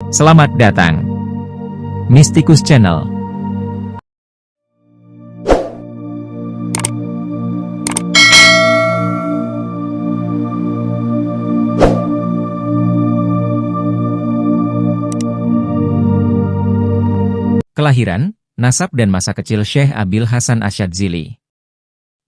Selamat datang, Mystikus Channel. Kelahiran, nasab dan masa kecil Syekh Abil Hasan Asyadzili.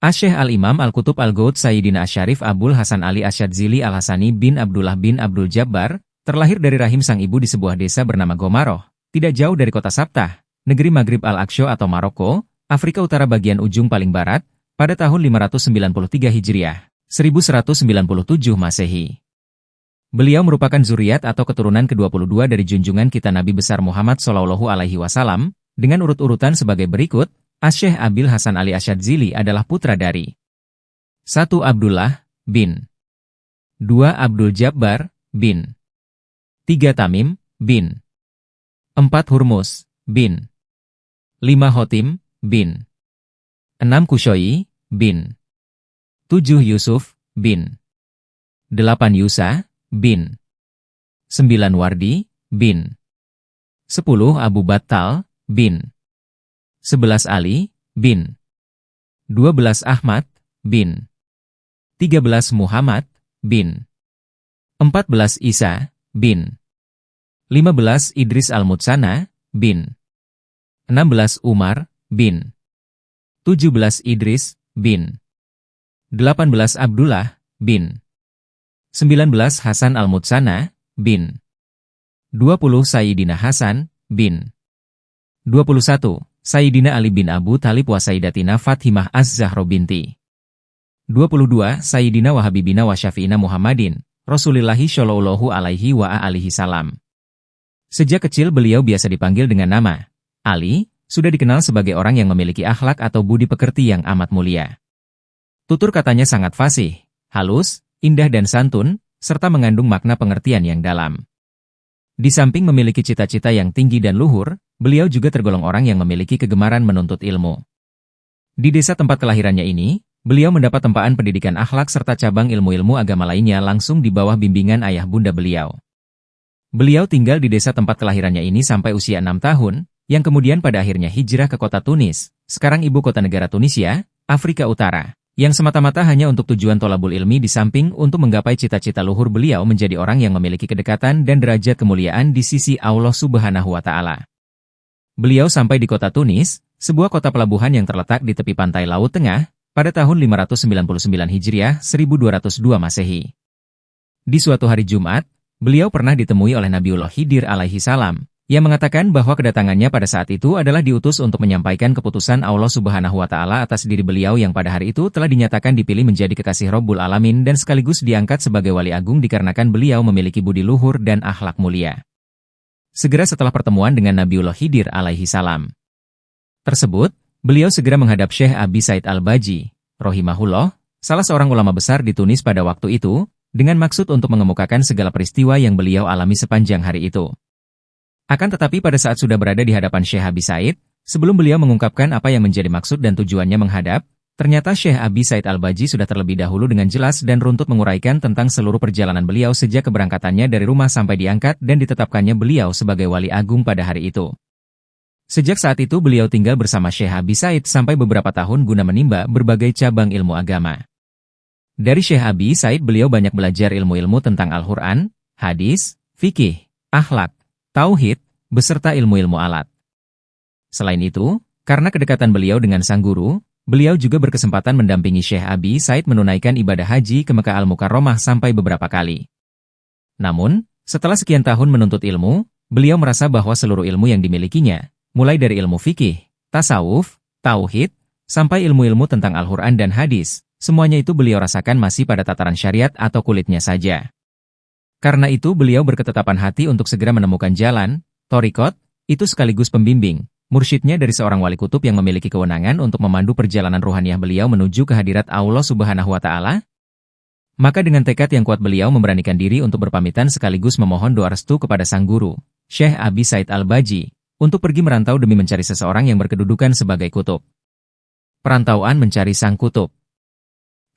Asy-Syaikh Al-Imam Al-Qutub Al-Ghaud Sayyidina Asy-Syarif Abul Hasan Ali Asyadzili Al-Hasani bin Abdullah bin Abdul Jabbar, terlahir dari rahim sang ibu di sebuah desa bernama Gomaroh, tidak jauh dari kota Sabtah, negeri Maghrib Al-Aqsa atau Maroko, Afrika Utara bagian ujung paling barat, pada tahun 593 Hijriah, 1197 Masehi. Beliau merupakan zuriat atau keturunan ke-22 dari junjungan kita Nabi besar Muhammad SAW, dengan urut-urutan sebagai berikut. Asy-Syaikh Abil Hasan Ali Asyadzili adalah putra dari 1. Abdullah bin 2. Abdul Jabbar bin 3. Tamim bin 4. Hurmus bin 5. Hotim bin 6. Kushoyi bin 7. Yusuf bin 8. Yusa bin 9. Wardi bin 10. Abu Battal bin 11. Ali bin 12. Ahmad bin 13. Muhammad bin 14. Isa bin 15. Idris Al-Mutsana bin 16. Umar bin 17. Idris bin 18. Abdullah bin 19. Hasan Al-Mutsana bin 20. Sayyidina Hasan bin 21. Sayyidina Ali bin Abu Thalib wa Sayyidatina Fatimah Az-Zahra binti 22. Sayyidina Wahabibina wa Syafi'ina Muhammadin Rasulillahi Shallallahu alaihi wa alihi salam. Sejak kecil beliau biasa dipanggil dengan nama Ali, sudah dikenal sebagai orang yang memiliki akhlak atau budi pekerti yang amat mulia. Tutur katanya sangat fasih, halus, indah dan santun, serta mengandung makna pengertian yang dalam. Di samping memiliki cita-cita yang tinggi dan luhur, beliau juga tergolong orang yang memiliki kegemaran menuntut ilmu. Di desa tempat kelahirannya ini, beliau mendapat tempaan pendidikan akhlak serta cabang ilmu-ilmu agama lainnya langsung di bawah bimbingan ayah bunda beliau. Beliau tinggal di desa tempat kelahirannya ini sampai usia 6 tahun, yang kemudian pada akhirnya hijrah ke kota Tunis, sekarang ibu kota negara Tunisia, Afrika Utara, yang semata-mata hanya untuk tujuan tholabul ilmi di samping untuk menggapai cita-cita luhur beliau menjadi orang yang memiliki kedekatan dan derajat kemuliaan di sisi Allah Subhanahu wa Ta'ala. Beliau sampai di kota Tunis, sebuah kota pelabuhan yang terletak di tepi pantai Laut Tengah, pada tahun 599 Hijriah 1202 Masehi. Di suatu hari Jumat, beliau pernah ditemui oleh Nabiullah Khidir alaihi salam, yang mengatakan bahwa kedatangannya pada saat itu adalah diutus untuk menyampaikan keputusan Allah Subhanahu wa Ta'ala atas diri beliau yang pada hari itu telah dinyatakan dipilih menjadi kekasih Rabbul Alamin dan sekaligus diangkat sebagai wali agung dikarenakan beliau memiliki budi luhur dan akhlak mulia. Segera setelah pertemuan dengan Nabiullah Khidir alaihi salam tersebut, beliau segera menghadap Syekh Abi Said Al-Baji, rahimahullah, salah seorang ulama besar di Tunis pada waktu itu, dengan maksud untuk mengemukakan segala peristiwa yang beliau alami sepanjang hari itu. Akan tetapi pada saat sudah berada di hadapan Syekh Abi Said, sebelum beliau mengungkapkan apa yang menjadi maksud dan tujuannya menghadap, ternyata Syekh Abi Said Al-Baji sudah terlebih dahulu dengan jelas dan runtut menguraikan tentang seluruh perjalanan beliau sejak keberangkatannya dari rumah sampai diangkat dan ditetapkannya beliau sebagai wali agung pada hari itu. Sejak saat itu beliau tinggal bersama Syekh Abi Said sampai beberapa tahun guna menimba berbagai cabang ilmu agama. Dari Syekh Abi Said beliau banyak belajar ilmu-ilmu tentang Al-Quran, hadis, fikih, akhlak, tauhid, beserta ilmu-ilmu alat. Selain itu, karena kedekatan beliau dengan sang guru, beliau juga berkesempatan mendampingi Syekh Abi Said menunaikan ibadah haji ke Mekah Al-Mukarramah sampai beberapa kali. Namun, setelah sekian tahun menuntut ilmu, beliau merasa bahwa seluruh ilmu yang dimilikinya, mulai dari ilmu fikih, tasawuf, tauhid, sampai ilmu-ilmu tentang Al-Quran dan hadis, semuanya itu beliau rasakan masih pada tataran syariat atau kulitnya saja. Karena itu beliau berketetapan hati untuk segera menemukan jalan, thariqat, itu sekaligus pembimbing, mursyidnya dari seorang wali kutub yang memiliki kewenangan untuk memandu perjalanan ruhaniah beliau menuju kehadirat Allah Subhanahu wa Ta'ala. Maka dengan tekad yang kuat beliau memberanikan diri untuk berpamitan sekaligus memohon doa restu kepada sang guru, Syekh Abi Said Al-Baji, untuk pergi merantau demi mencari seseorang yang berkedudukan sebagai kutub. Perantauan mencari sang kutub.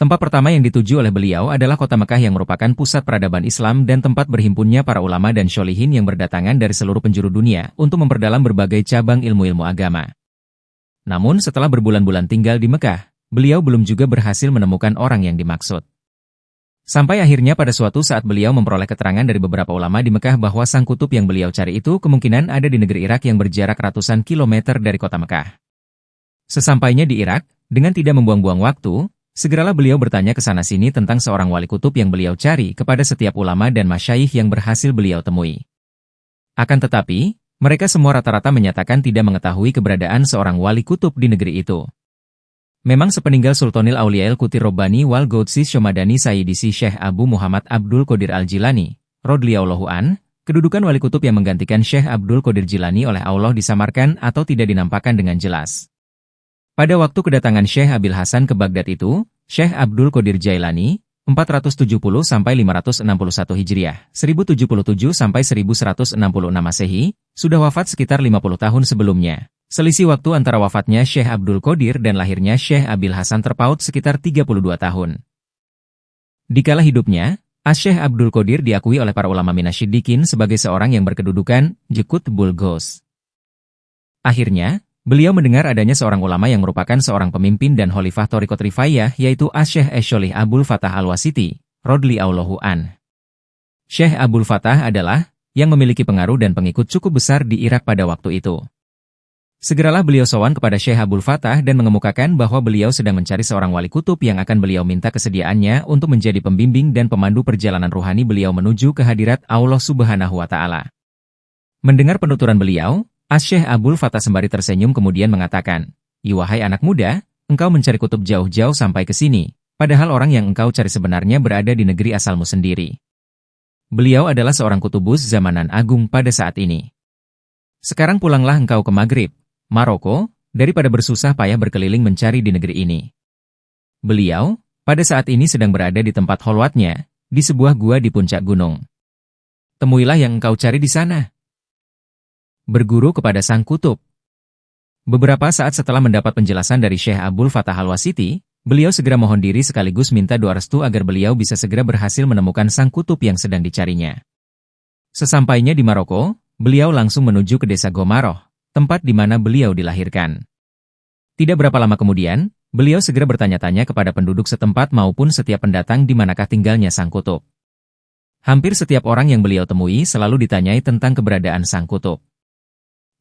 Tempat pertama yang dituju oleh beliau adalah kota Mekah yang merupakan pusat peradaban Islam dan tempat berhimpunnya para ulama dan syolihin yang berdatangan dari seluruh penjuru dunia untuk memperdalam berbagai cabang ilmu-ilmu agama. Namun setelah berbulan-bulan tinggal di Mekah, beliau belum juga berhasil menemukan orang yang dimaksud. Sampai akhirnya pada suatu saat beliau memperoleh keterangan dari beberapa ulama di Mekah bahwa sang kutub yang beliau cari itu kemungkinan ada di negeri Irak yang berjarak ratusan kilometer dari kota Mekah. Sesampainya di Irak, dengan tidak membuang-buang waktu, segeralah beliau bertanya ke sana-sini tentang seorang wali kutub yang beliau cari kepada setiap ulama dan masyayikh yang berhasil beliau temui. Akan tetapi, mereka semua rata-rata menyatakan tidak mengetahui keberadaan seorang wali kutub di negeri itu. Memang sepeninggal Sultanil Auliail Qutbi Robbani wal Ghautsi Syomadani Sayyidisi Syekh Abu Muhammad Abdul Qadir Al-Jilani, radhiyallahu an, kedudukan wali kutub yang menggantikan Syekh Abdul Qadir Jilani oleh Allah disamarkan atau tidak dinampakkan dengan jelas. Pada waktu kedatangan Syekh Abil Hasan ke Baghdad itu, Syekh Abdul Qadir Jailani, 470-561 Hijriah, 1077-1166 Masehi, sudah wafat sekitar 50 tahun sebelumnya. Selisih waktu antara wafatnya Syekh Abdul Qadir dan lahirnya Syekh Abil Hasan terpaut sekitar 32 tahun. Dikala hidupnya, Syekh Abdul Qadir diakui oleh para ulama Minasyidikin sebagai seorang yang berkedudukan Qutbul Ghaus. Akhirnya, beliau mendengar adanya seorang ulama yang merupakan seorang pemimpin dan khalifah Thariqat Rifaiyah yaitu Syekh Sholih Abul Fatah Al-Wasiti, radhiyallahu an. Syekh Abul Fatah adalah yang memiliki pengaruh dan pengikut cukup besar di Irak pada waktu itu. Segeralah beliau sowan kepada Syekh Abul Fatah dan mengemukakan bahwa beliau sedang mencari seorang wali kutub yang akan beliau minta kesediaannya untuk menjadi pembimbing dan pemandu perjalanan ruhani beliau menuju ke hadirat Allah Subhanahu wa Ta'ala. Mendengar penuturan beliau, Syekh Abul Fatah sembari tersenyum kemudian mengatakan, "Wahai anak muda, engkau mencari kutub jauh-jauh sampai ke sini, padahal orang yang engkau cari sebenarnya berada di negeri asalmu sendiri. Beliau adalah seorang kutubus zamanan agung pada saat ini. Sekarang pulanglah engkau ke Maghrib, Maroko, daripada bersusah payah berkeliling mencari di negeri ini." Beliau, pada saat ini sedang berada di tempat kholwatnya, di sebuah gua di puncak gunung. "Temuilah yang engkau cari di sana." Berguru kepada sang kutub. Beberapa saat setelah mendapat penjelasan dari Syekh Abul Fatah Al-Wasiti, beliau segera mohon diri sekaligus minta doa restu agar beliau bisa segera berhasil menemukan sang kutub yang sedang dicarinya. Sesampainya di Maroko, beliau langsung menuju ke desa Gomaroh, tempat di mana beliau dilahirkan. Tidak berapa lama kemudian, beliau segera bertanya-tanya kepada penduduk setempat maupun setiap pendatang di manakah tinggalnya sang kutub. Hampir setiap orang yang beliau temui selalu ditanyai tentang keberadaan sang kutub.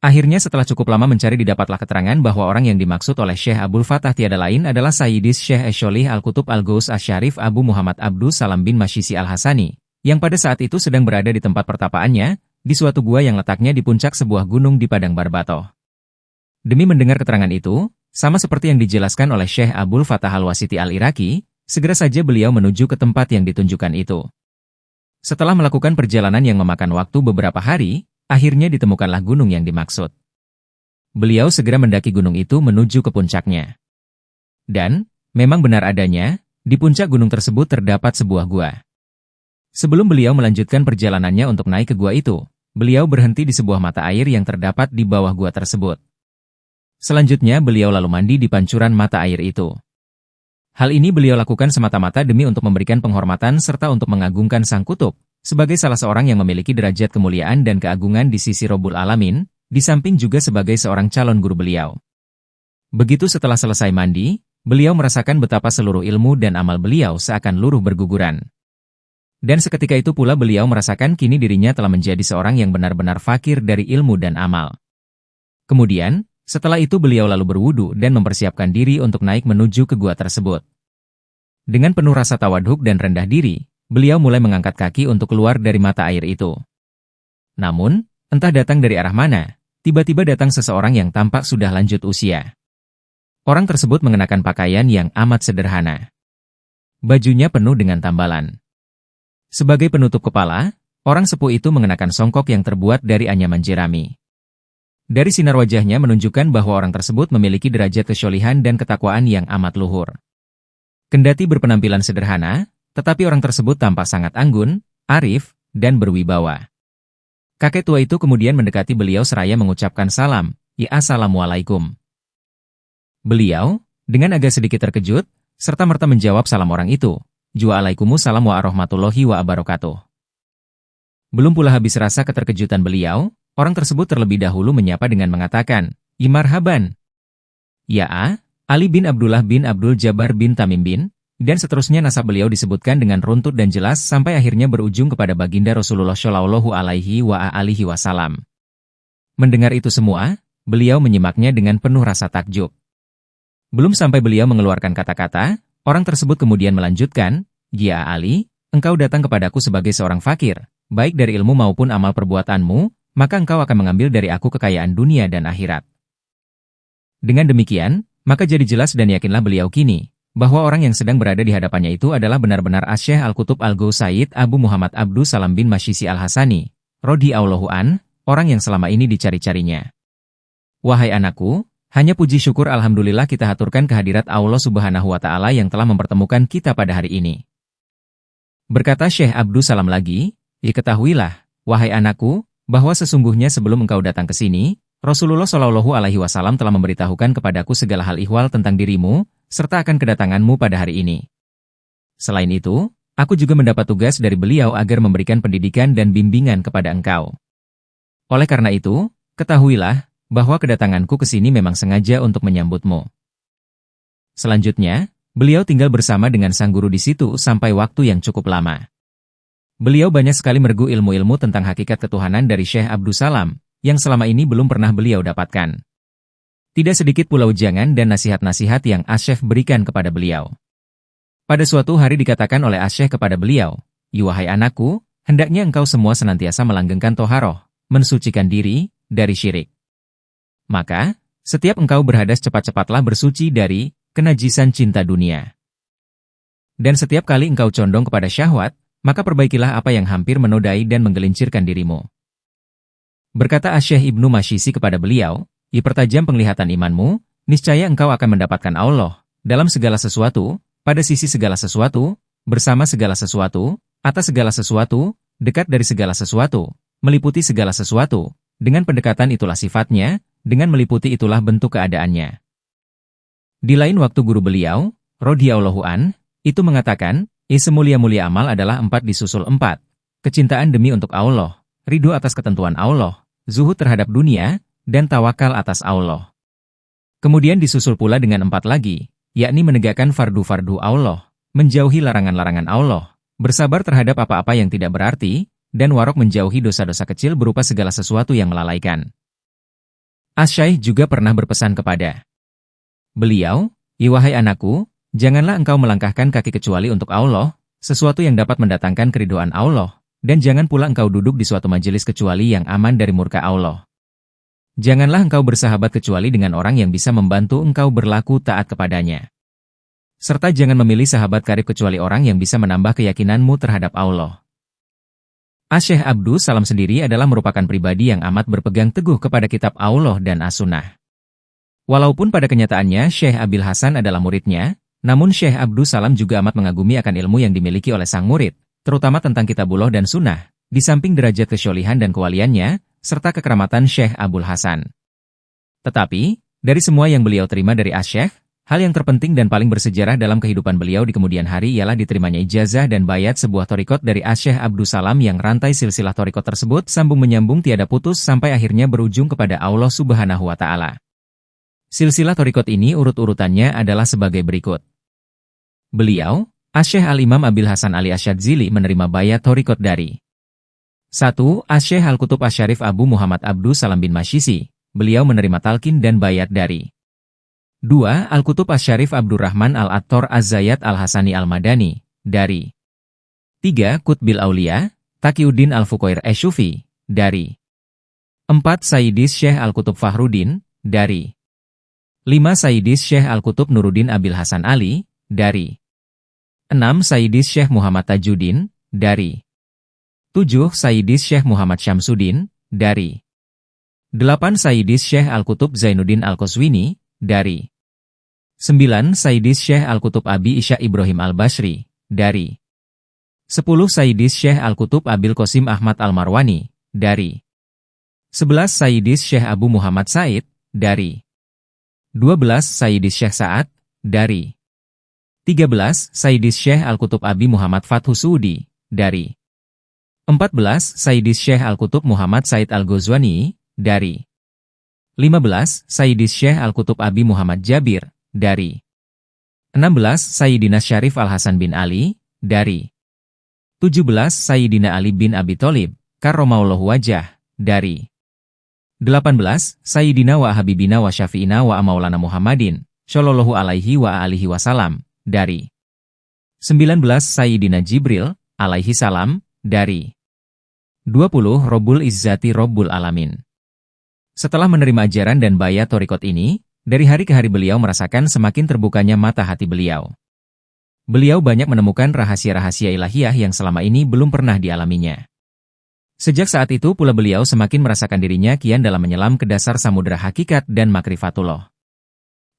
Akhirnya setelah cukup lama mencari didapatlah keterangan bahwa orang yang dimaksud oleh Syekh Abul Fatah tiada lain adalah Sayyidis Syekh Sholih Al-Qutub Al-Ghaus Asy-Syarif Abu Muhammad Abdus Salam bin Masyisi Al-Hasani, yang pada saat itu sedang berada di tempat pertapaannya, di suatu gua yang letaknya di puncak sebuah gunung di padang Barbatoh. Demi mendengar keterangan itu, sama seperti yang dijelaskan oleh Syekh Abul Fatah Al-Wasiti Al-Iraqi, segera saja beliau menuju ke tempat yang ditunjukkan itu. Setelah melakukan perjalanan yang memakan waktu beberapa hari, akhirnya ditemukanlah gunung yang dimaksud. Beliau segera mendaki gunung itu menuju ke puncaknya. Dan, memang benar adanya, di puncak gunung tersebut terdapat sebuah gua. Sebelum beliau melanjutkan perjalanannya untuk naik ke gua itu, beliau berhenti di sebuah mata air yang terdapat di bawah gua tersebut. Selanjutnya beliau lalu mandi di pancuran mata air itu. Hal ini beliau lakukan semata-mata demi untuk memberikan penghormatan serta untuk mengagungkan sang kutub, sebagai salah seorang yang memiliki derajat kemuliaan dan keagungan di sisi Rabbul Alamin, di samping juga sebagai seorang calon guru beliau. Begitu setelah selesai mandi, beliau merasakan betapa seluruh ilmu dan amal beliau seakan luruh berguguran. Dan seketika itu pula beliau merasakan kini dirinya telah menjadi seorang yang benar-benar fakir dari ilmu dan amal. Kemudian, setelah itu beliau lalu berwudu dan mempersiapkan diri untuk naik menuju ke gua tersebut. Dengan penuh rasa tawaduk dan rendah diri, beliau mulai mengangkat kaki untuk keluar dari mata air itu. Namun, entah datang dari arah mana, tiba-tiba datang seseorang yang tampak sudah lanjut usia. Orang tersebut mengenakan pakaian yang amat sederhana. Bajunya penuh dengan tambalan. Sebagai penutup kepala, orang sepuh itu mengenakan songkok yang terbuat dari anyaman jerami. Dari sinar wajahnya menunjukkan bahwa orang tersebut memiliki derajat kesyolihan dan ketakwaan yang amat luhur. Kendati berpenampilan sederhana, tetapi orang tersebut tampak sangat anggun, arif, dan berwibawa. Kakek tua itu kemudian mendekati beliau seraya mengucapkan salam, "Ya Assalamualaikum." Beliau, dengan agak sedikit terkejut, serta-merta menjawab salam orang itu. Waalaikumsalam warahmatullahi wabarakatuh. Belum pula habis rasa keterkejutan beliau, orang tersebut terlebih dahulu menyapa dengan mengatakan, "Marhaban." Ya, Ali bin Abdullah bin Abdul Jabbar bin Tamim bin, dan seterusnya nasab beliau disebutkan dengan runtut dan jelas sampai akhirnya berujung kepada baginda Rasulullah Shallallahu Alaihi Wasallam. Mendengar itu semua, beliau menyimaknya dengan penuh rasa takjub. Belum sampai beliau mengeluarkan kata-kata, orang tersebut kemudian melanjutkan, "Ya Ali, engkau datang kepadaku sebagai seorang fakir, baik dari ilmu maupun amal perbuatanmu, maka engkau akan mengambil dari aku kekayaan dunia dan akhirat." Dengan demikian, maka jadi jelas dan yakinlah beliau kini, bahwa orang yang sedang berada di hadapannya itu adalah benar-benar Asy-Syaikh Al-Qutub Al-Ghaus Abu Muhammad Abdus Salam bin Masyisi Al-Hasani, radhiyallahu an, orang yang selama ini dicari-carinya. Wahai anakku, hanya puji syukur alhamdulillah kita haturkan kehadirat Allah Subhanahu wa Ta'ala yang telah mempertemukan kita pada hari ini. Berkata Syekh Abdus Salam lagi, "Ketahuilah, wahai anakku, bahwa sesungguhnya sebelum engkau datang ke sini, Rasulullah Shallallahu Alaihi Wasallam telah memberitahukan kepadaku segala hal ihwal tentang dirimu, serta akan kedatanganmu pada hari ini. Selain itu, aku juga mendapat tugas dari beliau agar memberikan pendidikan dan bimbingan kepada engkau. Oleh karena itu, ketahuilah, bahwa kedatanganku ke sini memang sengaja untuk menyambutmu." Selanjutnya, beliau tinggal bersama dengan sang guru di situ sampai waktu yang cukup lama. Beliau banyak sekali mergu ilmu-ilmu tentang hakikat ketuhanan dari Syekh Abdus Salam, yang selama ini belum pernah beliau dapatkan. Tidak sedikit pula ujangan dan nasihat-nasihat yang Asy-Syaikh berikan kepada beliau. Pada suatu hari dikatakan oleh Asy-Syaikh kepada beliau, "Wahai anakku, hendaknya engkau semua senantiasa melanggengkan toharoh, mensucikan diri, dari syirik. Maka, setiap engkau berhadas cepat-cepatlah bersuci dari kenajisan cinta dunia. Dan setiap kali engkau condong kepada syahwat, maka perbaikilah apa yang hampir menodai dan menggelincirkan dirimu." Berkata Asy-Syaikh Ibnu Masyisi kepada beliau, "Pertajam penglihatan imanmu, niscaya engkau akan mendapatkan Allah, dalam segala sesuatu, pada sisi segala sesuatu, bersama segala sesuatu, atas segala sesuatu, dekat dari segala sesuatu, meliputi segala sesuatu. Dengan pendekatan itulah sifatnya, dengan meliputi itulah bentuk keadaannya." Di lain waktu guru beliau, radhiyallahu an, itu mengatakan, semulia-mulia amal adalah 4 disusul 4. Kecintaan demi untuk Allah, ridho atas ketentuan Allah, zuhud terhadap dunia, dan tawakal atas Allah. Kemudian disusul pula dengan 4 lagi, yakni menegakkan fardu-fardu Allah, menjauhi larangan-larangan Allah, bersabar terhadap apa-apa yang tidak berarti, dan warok menjauhi dosa-dosa kecil berupa segala sesuatu yang melalaikan. Asy-Syaikh juga pernah berpesan kepada beliau, "Wahai anakku, janganlah engkau melangkahkan kaki kecuali untuk Allah, sesuatu yang dapat mendatangkan keridhaan Allah, dan jangan pula engkau duduk di suatu majelis kecuali yang aman dari murka Allah. Janganlah engkau bersahabat kecuali dengan orang yang bisa membantu engkau berlaku taat kepadanya. Serta jangan memilih sahabat karib kecuali orang yang bisa menambah keyakinanmu terhadap Allah." Asy-Syaikh Abdus Salam sendiri adalah merupakan pribadi yang amat berpegang teguh kepada kitab Allah dan As-Sunnah. Walaupun pada kenyataannya Syekh Abil Hasan adalah muridnya, namun Syekh Abdus Salam juga amat mengagumi akan ilmu yang dimiliki oleh sang murid, terutama tentang kitabullah dan sunnah, di samping derajat kesyolihan dan kewaliannya, serta kekeramatan Syekh Abul Hasan. Tetapi, dari semua yang beliau terima dari Asy-Syaikh, hal yang terpenting dan paling bersejarah dalam kehidupan beliau di kemudian hari ialah diterimanya ijazah dan bayat sebuah thariqat dari Asy-Syaikh Abdus Salam yang rantai silsilah thariqat tersebut sambung-menyambung tiada putus sampai akhirnya berujung kepada Allah Subhanahu wa Ta'ala. Silsilah thariqat ini urut-urutannya adalah sebagai berikut. Beliau, Asy-Syaikh Al-Imam Abil Hasan Ali Asyadzili menerima bayat thariqat dari 1. Asy-Syaikh Al-Qutub Asy-Syarif Abu Muhammad Abdus Salam bin Masyisi. Beliau menerima talqin dan bayat dari 2. Al-Qutub Asy-Syarif Abdurrahman Al-Attor Az-Zayat Al-Hasani Al-Madani, dari 3. Qutbil Aulia, Taqiyuddin Al-Fuqair Asy-Syufi, dari 4. Sayyidis Syekh Al-Qutub Fahruddin, dari 5. Sayyidis Syekh Al-Qutub Nuruddin Abil Hasan Ali, dari 6. Sayyidis Syekh Muhammad Tajuddin, dari 7. Sayyidis Syekh Muhammad Syamsuddin, dari 8. Sayyidis Syekh Al-Qutub Zainuddin Al-Qaswini, dari 9. Sayyidis Syekh Al-Qutub Abi Isya Ibrahim Al-Basri, dari 10. Sayyidis Syekh Al-Qutub Abil Qasim Ahmad Al-Marwani, dari 11. Sayyidis Syekh Abu Muhammad Said, dari 12. Sayyidis Syekh Sa'ad, dari 13. Sayyidis Syekh Al-Qutub Abi Muhammad Fathu Suudi, dari 14. Sayyidis Syekh Al-Qutub Muhammad Said Al-Ghazwani, dari 15. Sayyidis Syekh Al-Qutub Abi Muhammad Jabir, dari 16. Sayyidina Syarif Al-Hasan bin Ali, dari 17. Sayyidina Ali bin Abi Tholib, karramallahu wajah, dari 18. Sayyidina wa Habibina wa Syafi'ina wa Maulana Muhammadin, Shallallahu alaihi wa alihi wasallam, dari 19. Sayyidina Jibril, alaihi salam, dari 20. Robbul Izzati Robbul Alamin. Setelah menerima ajaran dan bayat thariqat ini, dari hari ke hari beliau merasakan semakin terbukanya mata hati beliau. Beliau banyak menemukan rahasia-rahasia ilahiyah yang selama ini belum pernah dialaminya. Sejak saat itu pula beliau semakin merasakan dirinya kian dalam menyelam ke dasar samudera hakikat dan makrifatullah.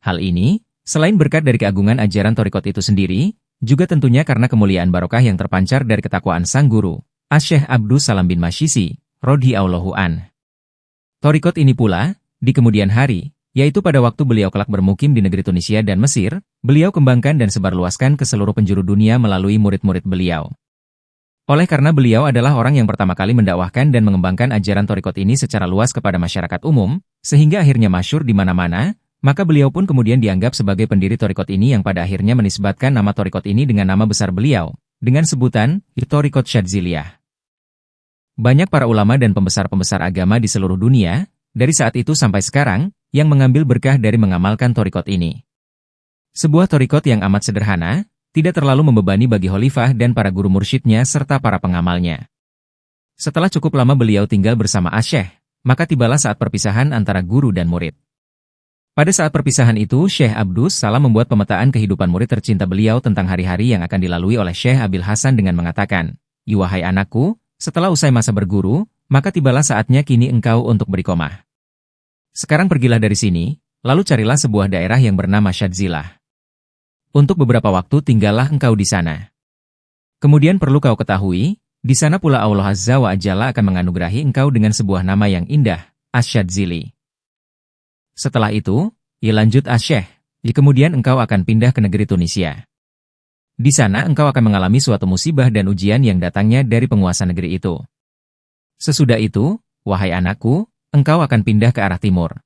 Hal ini, selain berkat dari keagungan ajaran thariqat itu sendiri, juga tentunya karena kemuliaan barokah yang terpancar dari ketakwaan sang guru, Asy-Syaikh Abdus Salam bin Masyisi, radhiyallahu an. Thariqat ini pula, di kemudian hari, yaitu pada waktu beliau kelak bermukim di negeri Tunisia dan Mesir, beliau kembangkan dan sebarluaskan ke seluruh penjuru dunia melalui murid-murid beliau. Oleh karena beliau adalah orang yang pertama kali mendakwahkan dan mengembangkan ajaran thariqat ini secara luas kepada masyarakat umum, sehingga akhirnya masyhur di mana-mana, maka beliau pun kemudian dianggap sebagai pendiri thariqat ini yang pada akhirnya menisbatkan nama thariqat ini dengan nama besar beliau, dengan sebutan Thariqat Syadziliyah. Banyak para ulama dan pembesar-pembesar agama di seluruh dunia, dari saat itu sampai sekarang, yang mengambil berkah dari mengamalkan thariqat ini. Sebuah thariqat yang amat sederhana, tidak terlalu membebani bagi khalifah dan para guru mursyidnya serta para pengamalnya. Setelah cukup lama beliau tinggal bersama Asy-Syaikh, maka tibalah saat perpisahan antara guru dan murid. Pada saat perpisahan itu, Syekh Abdus Salam membuat pemetaan kehidupan murid tercinta beliau tentang hari-hari yang akan dilalui oleh Syekh Abil Hasan dengan mengatakan, "Wahai anakku, setelah usai masa berguru, maka tibalah saatnya kini engkau untuk beriqomah. Sekarang pergilah dari sini, lalu carilah sebuah daerah yang bernama Syadzillah. Untuk beberapa waktu tinggallah engkau di sana. Kemudian perlu kau ketahui, di sana pula Allah Azza wa Jalla akan menganugerahi engkau dengan sebuah nama yang indah, Asy-Syadzili. Setelah itu, lanjut Asy-Syaikh, kemudian engkau akan pindah ke negeri Tunisia. Di sana engkau akan mengalami suatu musibah dan ujian yang datangnya dari penguasa negeri itu. Sesudah itu, wahai anakku, engkau akan pindah ke arah timur.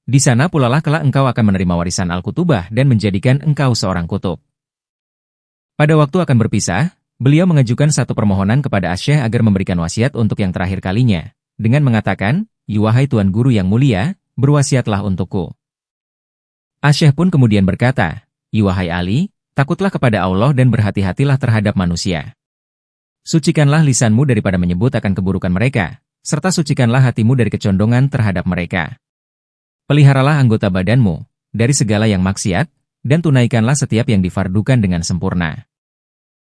Di sana pula lah kelak engkau akan menerima warisan Al-Kutubah dan menjadikan engkau seorang kutub." Pada waktu akan berpisah, beliau mengajukan satu permohonan kepada Asy-Syaikh agar memberikan wasiat untuk yang terakhir kalinya, dengan mengatakan, "Wahai Tuan Guru yang mulia, berwasiatlah untukku." Asy-Syaikh pun kemudian berkata, "Wahai Ali, takutlah kepada Allah dan berhati-hatilah terhadap manusia. Sucikanlah lisanmu daripada menyebut akan keburukan mereka, serta sucikanlah hatimu dari kecondongan terhadap mereka. Peliharalah anggota badanmu dari segala yang maksiat, dan tunaikanlah setiap yang difardukan dengan sempurna.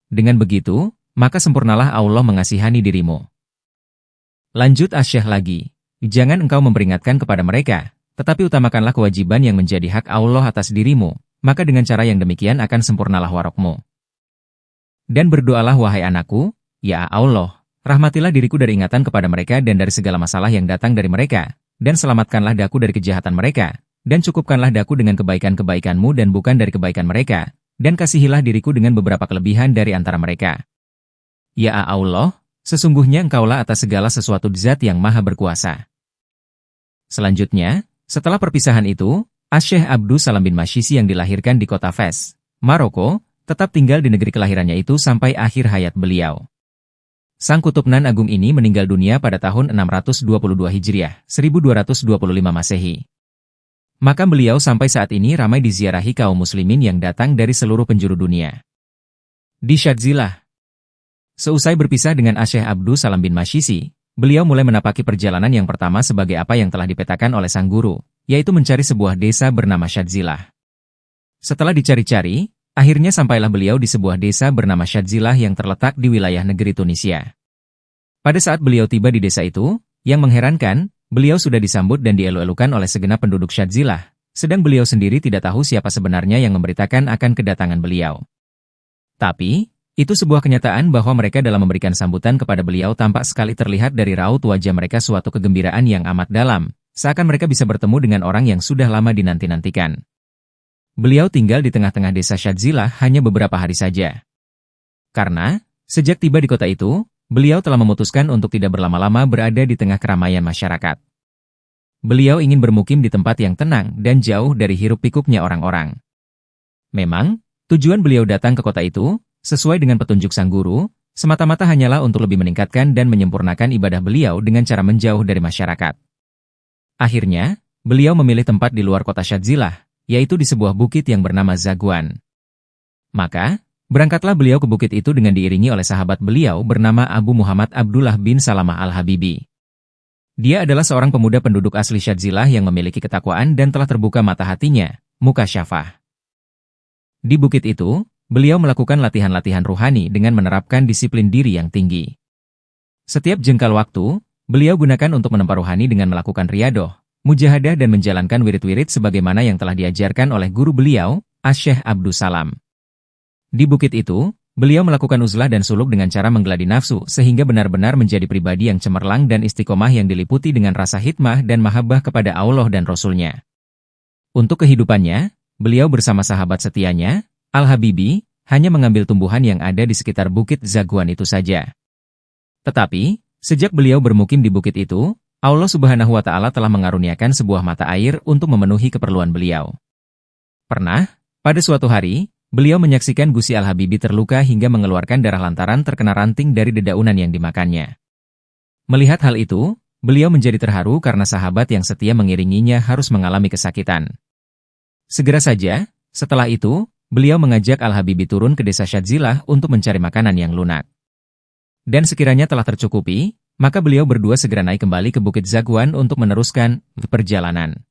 Dengan begitu, maka sempurnalah Allah mengasihani dirimu." Lanjut Asy-Syaikh lagi, "Jangan engkau memperingatkan kepada mereka, tetapi utamakanlah kewajiban yang menjadi hak Allah atas dirimu, maka dengan cara yang demikian akan sempurnalah warokmu. Dan berdoalah wahai anakku, ya Allah, rahmatilah diriku dari ingatan kepada mereka dan dari segala masalah yang datang dari mereka, dan selamatkanlah daku dari kejahatan mereka, dan cukupkanlah daku dengan kebaikan-kebaikanmu dan bukan dari kebaikan mereka, dan kasihilah diriku dengan beberapa kelebihan dari antara mereka. Ya Allah, sesungguhnya engkaulah atas segala sesuatu zat yang maha berkuasa." Selanjutnya, setelah perpisahan itu, Asy-Syaikh Abdus Salam bin Masyisi yang dilahirkan di kota Fes, Maroko, tetap tinggal di negeri kelahirannya itu sampai akhir hayat beliau. Sang kutub nan agung ini meninggal dunia pada tahun 622 Hijriah, 1225 Masehi. Maka beliau sampai saat ini ramai diziarahi kaum muslimin yang datang dari seluruh penjuru dunia. Di Syadzillah. Seusai berpisah dengan Asy-Syaikh Abdus Salam bin Masyisi, beliau mulai menapaki perjalanan yang pertama sebagai apa yang telah dipetakan oleh sang guru, yaitu mencari sebuah desa bernama Syadzillah. Setelah dicari-cari, akhirnya sampailah beliau di sebuah desa bernama Syadzillah yang terletak di wilayah negeri Tunisia. Pada saat beliau tiba di desa itu, yang mengherankan, beliau sudah disambut dan dielu-elukan oleh segenap penduduk Syadzillah, sedang beliau sendiri tidak tahu siapa sebenarnya yang memberitakan akan kedatangan beliau. Tapi, itu sebuah kenyataan bahwa mereka dalam memberikan sambutan kepada beliau tampak sekali terlihat dari raut wajah mereka suatu kegembiraan yang amat dalam, seakan mereka bisa bertemu dengan orang yang sudah lama dinanti-nantikan. beliau tinggal di tengah-tengah desa Syadzila hanya beberapa hari saja. Karena, sejak tiba di kota itu, beliau telah memutuskan untuk tidak berlama-lama berada di tengah keramaian masyarakat. Beliau ingin bermukim di tempat yang tenang dan jauh dari hiruk-pikuknya orang-orang. Memang, tujuan beliau datang ke kota itu, sesuai dengan petunjuk sang guru, semata-mata hanyalah untuk lebih meningkatkan dan menyempurnakan ibadah beliau dengan cara menjauh dari masyarakat. Akhirnya, beliau memilih tempat di luar kota Syadzila, yaitu di sebuah bukit yang bernama Zaguan. Maka, berangkatlah beliau ke bukit itu dengan diiringi oleh sahabat beliau bernama Abu Muhammad Abdullah bin Salamah al-Habibi. Dia adalah seorang pemuda penduduk asli Syadzila yang memiliki ketakwaan dan telah terbuka mata hatinya, mukasyafah. Di bukit itu, beliau melakukan latihan-latihan ruhani dengan menerapkan disiplin diri yang tinggi. Setiap jengkal waktu, beliau gunakan untuk menempa ruhani dengan melakukan riyadoh, mujahadah dan menjalankan wirid-wirid sebagaimana yang telah diajarkan oleh guru beliau, Asy-Syaikh Abdus Salam. Di bukit itu, beliau melakukan uzlah dan suluk dengan cara menggeladi nafsu sehingga benar-benar menjadi pribadi yang cemerlang dan istiqomah yang diliputi dengan rasa hikmah dan mahabbah kepada Allah dan Rasul-Nya. Untuk kehidupannya, beliau bersama sahabat setianya, Al-Habibi, hanya mengambil tumbuhan yang ada di sekitar bukit Zaguan itu saja. Tetapi, sejak beliau bermukim di bukit itu, Allah Subhanahu wa Ta'ala telah mengaruniakan sebuah mata air untuk memenuhi keperluan beliau. Pernah, pada suatu hari, beliau menyaksikan Gusi Al-Habibi terluka hingga mengeluarkan darah lantaran terkena ranting dari dedaunan yang dimakannya. Melihat hal itu, beliau menjadi terharu karena sahabat yang setia mengiringinya harus mengalami kesakitan. Segera saja, setelah itu, beliau mengajak Al-Habibi turun ke desa Syadzila untuk mencari makanan yang lunak. Dan sekiranya telah tercukupi, maka beliau berdua segera naik kembali ke Bukit Zaguan untuk meneruskan perjalanan.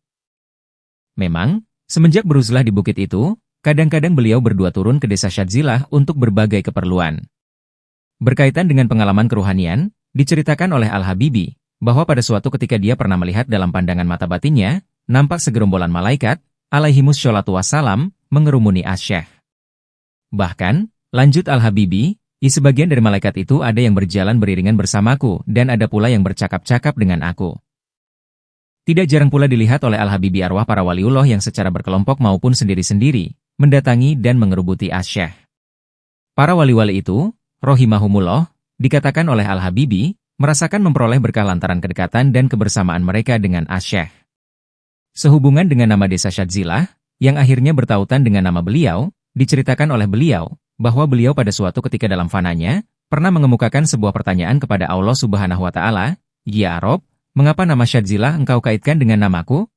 Memang, semenjak beruzlah di bukit itu, kadang-kadang beliau berdua turun ke desa Syadzila untuk berbagai keperluan. Berkaitan dengan pengalaman keruhanian, diceritakan oleh Al-Habibi, bahwa pada suatu ketika dia pernah melihat dalam pandangan mata batinnya, nampak segerombolan malaikat, alaihimus sholatu wassalam, mengerumuni Asy-Syaikh. Bahkan, lanjut Al-Habibi, sebagian dari malaikat itu ada yang berjalan beriringan bersamaku dan ada pula yang bercakap-cakap dengan aku. Tidak jarang pula dilihat oleh Al-Habibi arwah para waliullah yang secara berkelompok maupun sendiri-sendiri, mendatangi dan mengerubuti Asy-Syaikh. Para wali-wali itu, rohimahumullah, dikatakan oleh Al-Habibi, merasakan memperoleh berkah lantaran kedekatan dan kebersamaan mereka dengan Asy-Syaikh. Sehubungan dengan nama desa Syadzila, yang akhirnya bertautan dengan nama beliau, diceritakan oleh beliau, bahwa beliau pada suatu ketika dalam fananya, pernah mengemukakan sebuah pertanyaan kepada Allah Subhanahu wa Ta'ala, "Ya Rob, mengapa nama Syadzila engkau kaitkan dengan namaku?"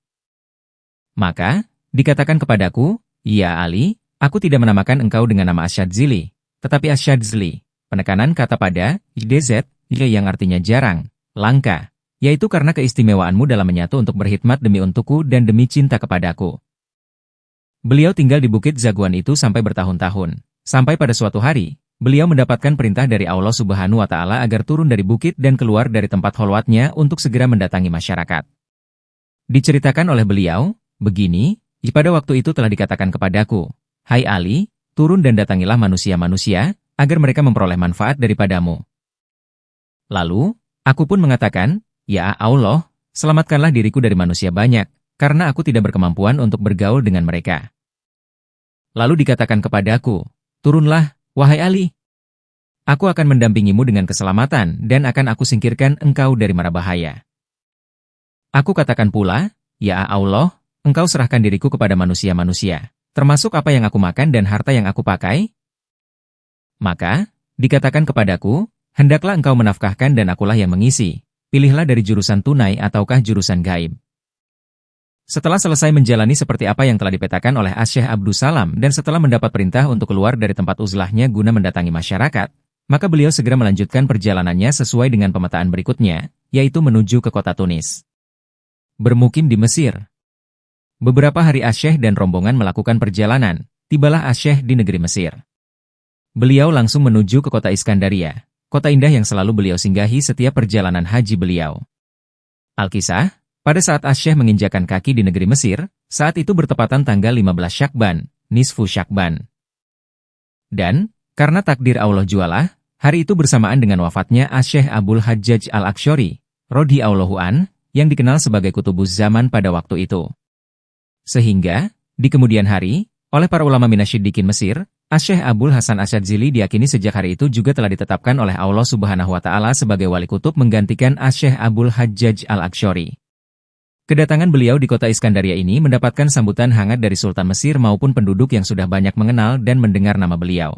Maka, dikatakan kepadaku, "Ya Ali, aku tidak menamakan engkau dengan nama Asyadzili, tetapi Asyadzli." Penekanan kata pada DZ, yang artinya jarang, langka, yaitu karena keistimewaanmu dalam menyatu untuk berkhidmat demi untukku dan demi cinta kepadaku. Beliau tinggal di Bukit Zaguan itu sampai bertahun-tahun. Sampai pada suatu hari, beliau mendapatkan perintah dari Allah Subhanahu wa Ta'ala agar turun dari bukit dan keluar dari tempat kholwatnya untuk segera mendatangi masyarakat. Diceritakan oleh beliau, begini, pada waktu itu telah dikatakan kepadaku, "Hai Ali, turun dan datangilah manusia-manusia, agar mereka memperoleh manfaat daripadamu." Lalu, aku pun mengatakan, "Ya Allah, selamatkanlah diriku dari manusia banyak, karena aku tidak berkemampuan untuk bergaul dengan mereka." Lalu dikatakan kepadaku, "Turunlah, wahai Ali. Aku akan mendampingimu dengan keselamatan dan akan aku singkirkan engkau dari mara bahaya." Aku katakan pula, "Ya Allah, engkau serahkan diriku kepada manusia-manusia, termasuk apa yang aku makan dan harta yang aku pakai." Maka, dikatakan kepadaku, "Hendaklah engkau menafkahkan dan akulah yang mengisi. Pilihlah dari jurusan tunai ataukah jurusan gaib." Setelah selesai menjalani seperti apa yang telah dipetakan oleh Asy-Syaikh Abdus Salam dan setelah mendapat perintah untuk keluar dari tempat uzlahnya guna mendatangi masyarakat, maka beliau segera melanjutkan perjalanannya sesuai dengan pemetaan berikutnya, yaitu menuju ke kota Tunis. Bermukim di Mesir. Beberapa hari Asy-Syaikh dan rombongan melakukan perjalanan, tibalah Asy-Syaikh di negeri Mesir. Beliau langsung menuju ke kota Iskandaria, kota indah yang selalu beliau singgahi setiap perjalanan haji beliau. Al-Kisah, pada saat Asy-Syaikh menginjakan kaki di negeri Mesir, saat itu bertepatan tanggal 15 Syakban, Nisfu Syakban. Dan, karena takdir Allah jualah, hari itu bersamaan dengan wafatnya Asy-Syaikh Abul Hajjaj Al-Aqsyari, radhiyallahu an, yang dikenal sebagai Kutubuz Zaman pada waktu itu. Sehingga, di kemudian hari, Oleh para ulama Minasyidikin Mesir, Asy-Syaikh Abul Hasan Asyadzili diyakini sejak hari itu juga telah ditetapkan oleh Allah Subhanahu wa Ta'ala sebagai wali kutub menggantikan Asy-Syaikh Abul Hajjaj Al-Aqsyari. Kedatangan beliau di kota Iskandaria ini mendapatkan sambutan hangat dari Sultan Mesir maupun penduduk yang sudah banyak mengenal dan mendengar nama beliau.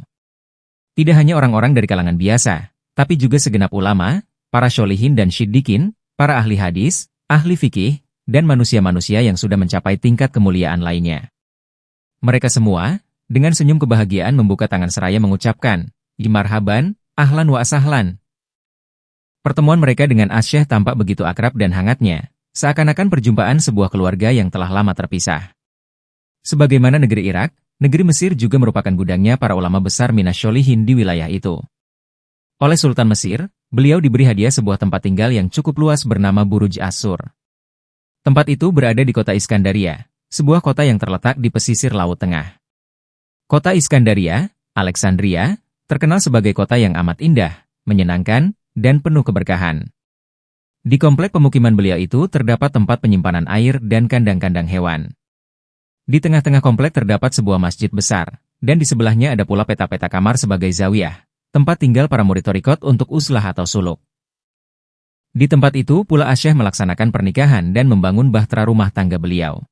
Tidak hanya orang-orang dari kalangan biasa, tapi juga segenap ulama, para syolihin dan syiddiqin, para ahli hadis, ahli fikih, dan manusia-manusia yang sudah mencapai tingkat kemuliaan lainnya. Mereka semua, dengan senyum kebahagiaan membuka tangan seraya mengucapkan, "Marhaban, ahlan wa sahlan." Pertemuan mereka dengan Asy-Syaikh tampak begitu akrab dan hangatnya, seakan-akan perjumpaan sebuah keluarga yang telah lama terpisah. Sebagaimana negeri Irak, negeri Mesir juga merupakan gudangnya para ulama besar minasyolihin di wilayah itu. Oleh Sultan Mesir, beliau diberi hadiah sebuah tempat tinggal yang cukup luas bernama Buruj As-Sur. Tempat itu berada di kota Iskandaria, sebuah kota yang terletak di pesisir Laut Tengah. Kota Iskandaria, Alexandria, terkenal sebagai kota yang amat indah, menyenangkan, dan penuh keberkahan. Di komplek pemukiman beliau itu terdapat tempat penyimpanan air dan kandang-kandang hewan. Di tengah-tengah komplek terdapat sebuah masjid besar, dan di sebelahnya ada pula peta-peta kamar sebagai zawiyah, tempat tinggal para murid thariqat untuk uzlah atau suluk. Di tempat itu pula Asy-Syaikh melaksanakan pernikahan dan membangun bahtera rumah tangga beliau.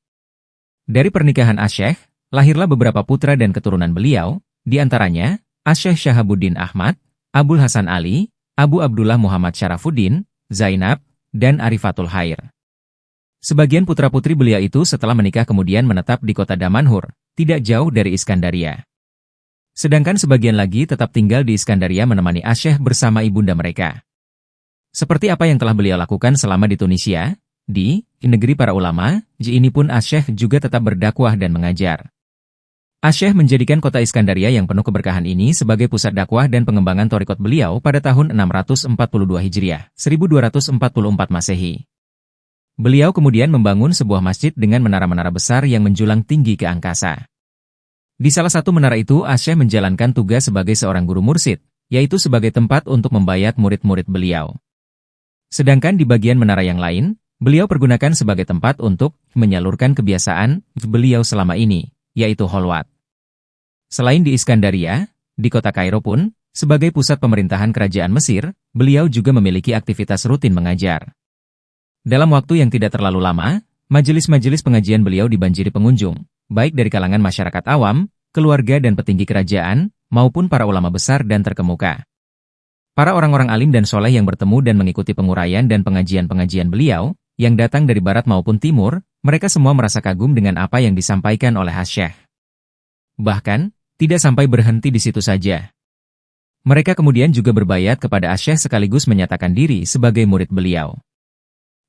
Dari pernikahan Asy-Syaikh, lahirlah beberapa putra dan keturunan beliau, di antaranya, Asy-Syaikh Syahabuddin Ahmad, Abul Hasan Ali, Abu Abdullah Muhammad Syarafuddin, Zainab, dan Arifatul Khair. Sebagian putra-putri beliau itu setelah menikah kemudian menetap di kota Damanhur, tidak jauh dari Iskandaria. Sedangkan sebagian lagi tetap tinggal di Iskandaria menemani Asy-Syaikh bersama ibunda mereka. Seperti apa yang telah beliau lakukan selama di Tunisia, di negeri para ulama, ini pun Asy-Syaikh juga tetap berdakwah dan mengajar. Asy-Syaikh menjadikan kota Iskandaria yang penuh keberkahan ini sebagai pusat dakwah dan pengembangan thariqat beliau pada tahun 642 Hijriah, 1244 Masehi. Beliau kemudian membangun sebuah masjid dengan menara-menara besar yang menjulang tinggi ke angkasa. Di salah satu menara itu Asy-Syaikh menjalankan tugas sebagai seorang guru mursyid, yaitu sebagai tempat untuk membayat murid-murid beliau. Sedangkan di bagian menara yang lain, beliau pergunakan sebagai tempat untuk menyalurkan kebiasaan beliau selama ini, yaitu kholwat. Selain di Iskandaria, di kota Kairo pun, sebagai pusat pemerintahan kerajaan Mesir, beliau juga memiliki aktivitas rutin mengajar. Dalam waktu yang tidak terlalu lama, majelis-majelis pengajian beliau dibanjiri pengunjung, baik dari kalangan masyarakat awam, keluarga dan petinggi kerajaan, maupun para ulama besar dan terkemuka. Para orang-orang alim dan soleh yang bertemu dan mengikuti penguraian dan pengajian-pengajian beliau, yang datang dari barat maupun timur, mereka semua merasa kagum dengan apa yang disampaikan oleh Asy-Syaikh. Bahkan, tidak sampai berhenti di situ saja. Mereka kemudian juga berbayat kepada Asy-Syaikh sekaligus menyatakan diri sebagai murid beliau.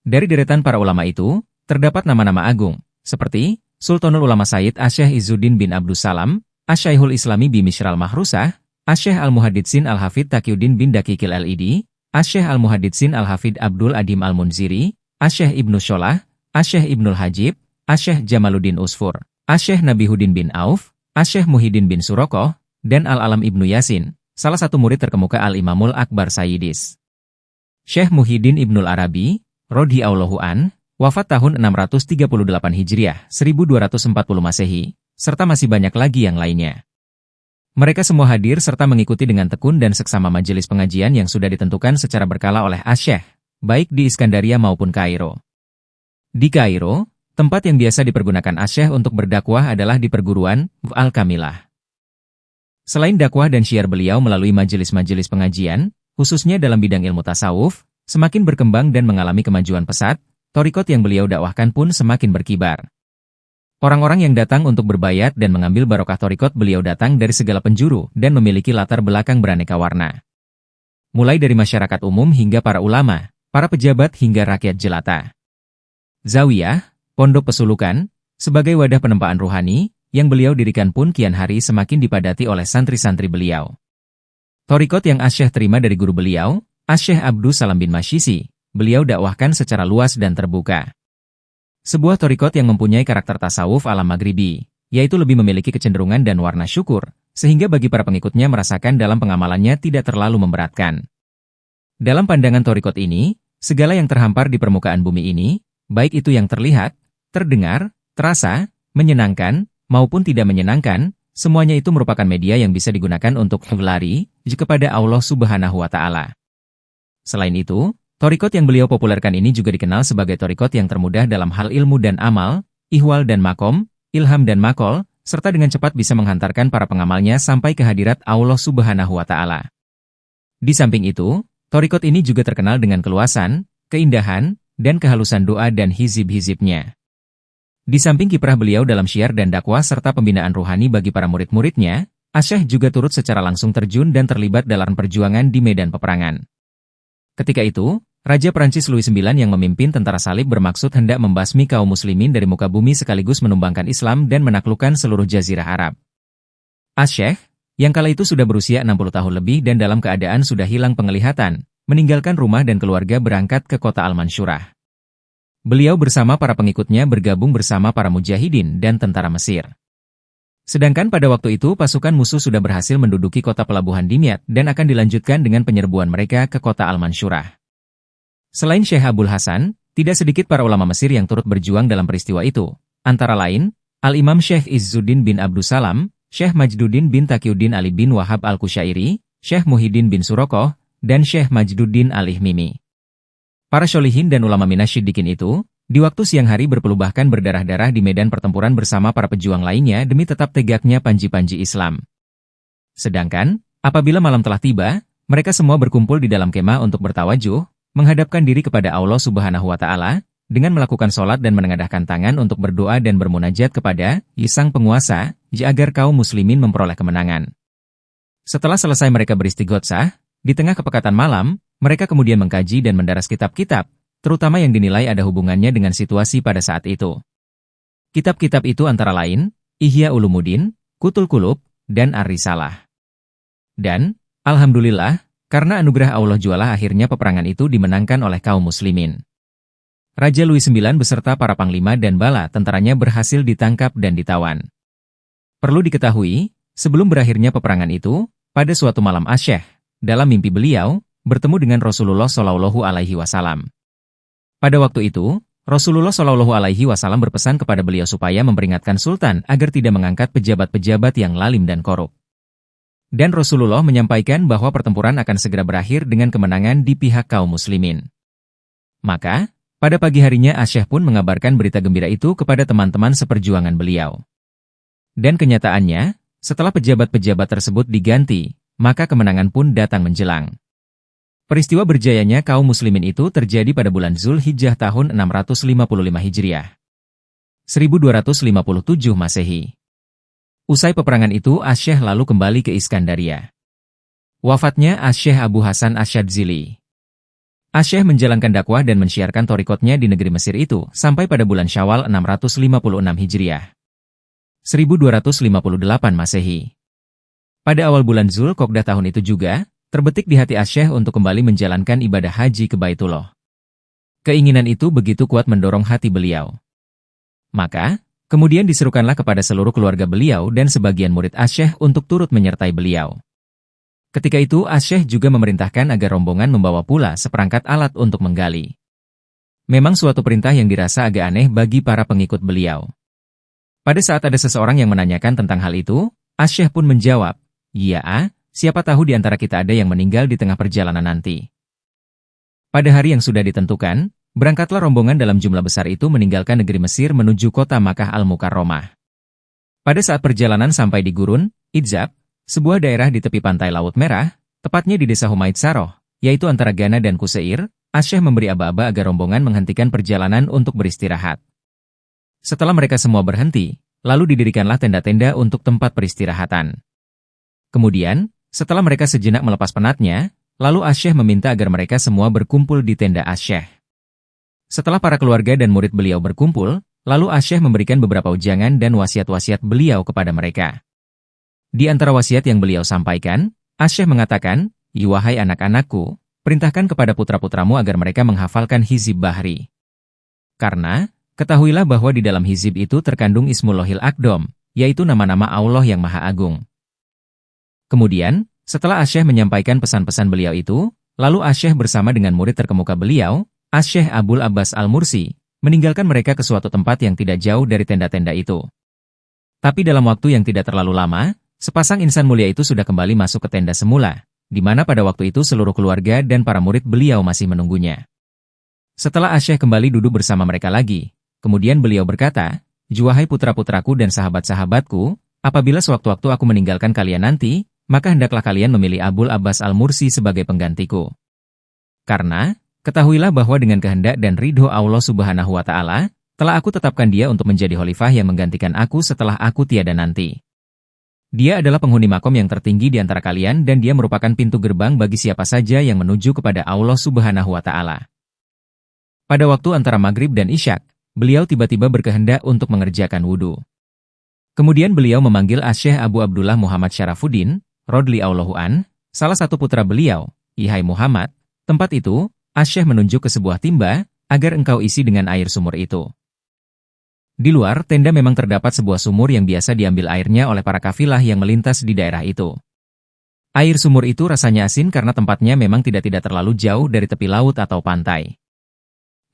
Dari deretan para ulama itu, terdapat nama-nama agung, seperti Sultanul Ulama Sayyid Asy-Syaikh Izzuddin bin Abdus Salam, Asy-Syaikhul Islami bi Mishral Mahrusah, Asy-Syaikh Al-Muhadditsin Al-Hafidh Taqiyuddin bin Daqiqil Al-Idi, Asy-Syaikh Al-Muhadditsin Al-Hafidh Abdul Adim Al-Munziri, Asy-Syaikh Ibnu Sholah, Asy-Syaikh Ibnul Hajib, Asy-Syaikh Jamaluddin Usfur, Asy-Syaikh Nabihuddin bin Auf, Asy-Syaikh Muhyiddin bin Surokoh, dan Al-Alam Ibnu Yasin, salah satu murid terkemuka Al-Imamul Akbar Sayyidis. Syekh Muhyiddin Ibnul Arabi, radhiyallahu an, wafat tahun 638 Hijriah, 1240 Masehi, serta masih banyak lagi yang lainnya. Mereka semua hadir serta mengikuti dengan tekun dan seksama majelis pengajian yang sudah ditentukan secara berkala oleh Asy-Syaikh, baik di Iskandaria maupun Kairo. Di Kairo, tempat yang biasa dipergunakan Asy-Syaikh untuk berdakwah adalah di perguruan Al-Kamilah. Selain dakwah dan syiar beliau melalui majelis-majelis pengajian, khususnya dalam bidang ilmu tasawuf, semakin berkembang dan mengalami kemajuan pesat, thariqat yang beliau dakwahkan pun semakin berkibar. Orang-orang yang datang untuk berbayat dan mengambil barokah thariqat beliau datang dari segala penjuru dan memiliki latar belakang beraneka warna. Mulai dari masyarakat umum hingga para ulama, para pejabat hingga rakyat jelata. Zawiyah, pondok pesulukan, sebagai wadah penempaan ruhani, yang beliau dirikan pun kian hari semakin dipadati oleh santri-santri beliau. Thariqat yang Asy-Syaikh terima dari guru beliau, Asy-Syaikh Abdus Salam bin Masyisi, beliau dakwahkan secara luas dan terbuka. Sebuah thariqat yang mempunyai karakter tasawuf ala Maghribi, yaitu lebih memiliki kecenderungan dan warna syukur, sehingga bagi para pengikutnya merasakan dalam pengamalannya tidak terlalu memberatkan. Dalam pandangan thariqat ini, segala yang terhampar di permukaan bumi ini, baik itu yang terlihat, terdengar, terasa, menyenangkan, maupun tidak menyenangkan, semuanya itu merupakan media yang bisa digunakan untuk berlari kepada Allah Subhanahu wa Ta'ala. Selain itu, thariqat yang beliau populerkan ini juga dikenal sebagai thariqat yang termudah dalam hal ilmu dan amal, ihwal dan makom, ilham dan makol, serta dengan cepat bisa menghantarkan para pengamalnya sampai ke hadirat Allah Subhanahu wa Ta'ala. Di samping itu, thariqat ini juga terkenal dengan keluasan, keindahan, dan kehalusan doa dan hizib-hizibnya. Di samping kiprah beliau dalam syiar dan dakwah serta pembinaan ruhani bagi para murid-muridnya, Asy-Syaikh juga turut secara langsung terjun dan terlibat dalam perjuangan di medan peperangan. Ketika itu, Raja Prancis Louis IX yang memimpin tentara salib bermaksud hendak membasmi kaum muslimin dari muka bumi sekaligus menumbangkan Islam dan menaklukkan seluruh jazirah Arab. Asy-Syaikh, yang kala itu sudah berusia 60 tahun lebih dan dalam keadaan sudah hilang penglihatan, meninggalkan rumah dan keluarga berangkat ke kota Al-Mansyurah. Beliau bersama para pengikutnya bergabung bersama para mujahidin dan tentara Mesir. Sedangkan pada waktu itu pasukan musuh sudah berhasil menduduki kota pelabuhan Dimyat dan akan dilanjutkan dengan penyerbuan mereka ke kota Al-Mansyurah. Selain Syekh Abul Hasan, tidak sedikit para ulama Mesir yang turut berjuang dalam peristiwa itu. Antara lain, Al-Imam Syekh Izzuddin bin Abdussalam, Syekh Majduddin bin Taqiyuddin Ali bin Wahab Al-Kusyairi, Syekh Muhyiddin bin Surokoh, dan Syekh Majduddin Al-Ihmimi. Para syolihin dan ulama minasyidikin itu, di waktu siang hari berpelubahkan berdarah-darah di medan pertempuran bersama para pejuang lainnya demi tetap tegaknya panji-panji Islam. Sedangkan, apabila malam telah tiba, mereka semua berkumpul di dalam kemah untuk bertawajuh, menghadapkan diri kepada Allah Subhanahu wa Ta'ala, dengan melakukan sholat dan menengadahkan tangan untuk berdoa dan bermunajat kepada Sang Penguasa, agar kaum muslimin memperoleh kemenangan. Setelah selesai mereka beristighotsah, di tengah kepekatan malam, mereka kemudian mengkaji dan mendaras kitab-kitab, terutama yang dinilai ada hubungannya dengan situasi pada saat itu. Kitab-kitab itu antara lain, Ihya Ulumuddin, Kutul Qulub, dan Ar-Risalah. Dan, alhamdulillah, karena anugerah Allah Jualla akhirnya peperangan itu dimenangkan oleh kaum muslimin. Raja Louis IX beserta para panglima dan bala tentaranya berhasil ditangkap dan ditawan. Perlu diketahui, sebelum berakhirnya peperangan itu, pada suatu malam Asy-Syaikh, dalam mimpi beliau, bertemu dengan Rasulullah Shallallahu Alaihi Wasallam. Pada waktu itu, Rasulullah Shallallahu Alaihi Wasallam berpesan kepada beliau supaya memperingatkan Sultan agar tidak mengangkat pejabat-pejabat yang lalim dan korup. Dan Rasulullah menyampaikan bahwa pertempuran akan segera berakhir dengan kemenangan di pihak kaum muslimin. Maka, pada pagi harinya Asy-Syaikh pun mengabarkan berita gembira itu kepada teman-teman seperjuangan beliau. Dan kenyataannya, setelah pejabat-pejabat tersebut diganti, maka kemenangan pun datang menjelang. Peristiwa berjayanya kaum muslimin itu terjadi pada bulan Zulhijjah tahun 655 Hijriah. 1257 Masehi. Usai peperangan itu Asy-Syaikh lalu kembali ke Iskandaria. Wafatnya Asy-Syaikh Abu Hasan Asyadzili. Asy-Syaikh menjalankan dakwah dan mensyiarkan thariqatnya di negeri Mesir itu sampai pada bulan Syawal 656 Hijriah. 1258 Masehi. Pada awal bulan Zulqa'dah tahun itu juga, terbetik di hati Asy-Syaikh untuk kembali menjalankan ibadah haji ke Baitullah. Keinginan itu begitu kuat mendorong hati beliau. Maka, kemudian diserukanlah kepada seluruh keluarga beliau dan sebagian murid Asy-Syaikh untuk turut menyertai beliau. Ketika itu Asy-Syaikh juga memerintahkan agar rombongan membawa pula seperangkat alat untuk menggali. Memang suatu perintah yang dirasa agak aneh bagi para pengikut beliau. Pada saat ada seseorang yang menanyakan tentang hal itu, Asy-Syaikh pun menjawab, "Ya, siapa tahu di antara kita ada yang meninggal di tengah perjalanan nanti." Pada hari yang sudah ditentukan, berangkatlah rombongan dalam jumlah besar itu meninggalkan negeri Mesir menuju kota Makkah Al-Mukarramah. Pada saat perjalanan sampai di Gurun, Idzab, sebuah daerah di tepi pantai Laut Merah, tepatnya di desa Humaid Saroh, yaitu antara Ghana dan Qusair, Asy-Syaikh memberi aba-aba agar rombongan menghentikan perjalanan untuk beristirahat. Setelah mereka semua berhenti, lalu didirikanlah tenda-tenda untuk tempat peristirahatan. Kemudian, setelah mereka sejenak melepas penatnya, lalu Asy-Syaikh meminta agar mereka semua berkumpul di tenda Asy-Syaikh. Setelah para keluarga dan murid beliau berkumpul, lalu Asy-Syaikh memberikan beberapa ujangan dan wasiat-wasiat beliau kepada mereka. Di antara wasiat yang beliau sampaikan, Asy-Syaikh mengatakan, "Wahai anak-anakku, perintahkan kepada putra-putramu agar mereka menghafalkan Hizib Bahri. Karena, ketahuilah bahwa di dalam Hizib itu terkandung Ismullahil Aqdam, yaitu nama-nama Allah yang Maha Agung." Kemudian, setelah Asy-Syaikh menyampaikan pesan-pesan beliau itu, lalu Asy-Syaikh bersama dengan murid terkemuka beliau, Asy-Syaikh Abul Abbas Al-Mursi, meninggalkan mereka ke suatu tempat yang tidak jauh dari tenda-tenda itu. Tapi dalam waktu yang tidak terlalu lama, sepasang insan mulia itu sudah kembali masuk ke tenda semula, di mana pada waktu itu seluruh keluarga dan para murid beliau masih menunggunya. Setelah Asy'ah kembali duduk bersama mereka lagi, kemudian beliau berkata, "Wahai putra-putraku dan sahabat-sahabatku, apabila sewaktu-waktu aku meninggalkan kalian nanti, maka hendaklah kalian memilih Abul Abbas Al-Mursi sebagai penggantiku. Karena, ketahuilah bahwa dengan kehendak dan ridho Allah Subhanahu wa Ta'ala, telah aku tetapkan dia untuk menjadi khalifah yang menggantikan aku setelah aku tiada nanti. Dia adalah penghuni makom yang tertinggi di antara kalian dan dia merupakan pintu gerbang bagi siapa saja yang menuju kepada Allah Subhanahu wa Ta'ala." Pada waktu antara maghrib dan isyak, beliau tiba-tiba berkehendak untuk mengerjakan wudhu. Kemudian beliau memanggil Asy'ah Abu Abdullah Muhammad Syarafuddin, radhiyallahu an, salah satu putra beliau, "Ihai Muhammad, tempat itu," Asy'ah menunjuk ke sebuah timba, "agar engkau isi dengan air sumur itu." Di luar tenda memang terdapat sebuah sumur yang biasa diambil airnya oleh para kafilah yang melintas di daerah itu. Air sumur itu rasanya asin karena tempatnya memang tidak terlalu jauh dari tepi laut atau pantai.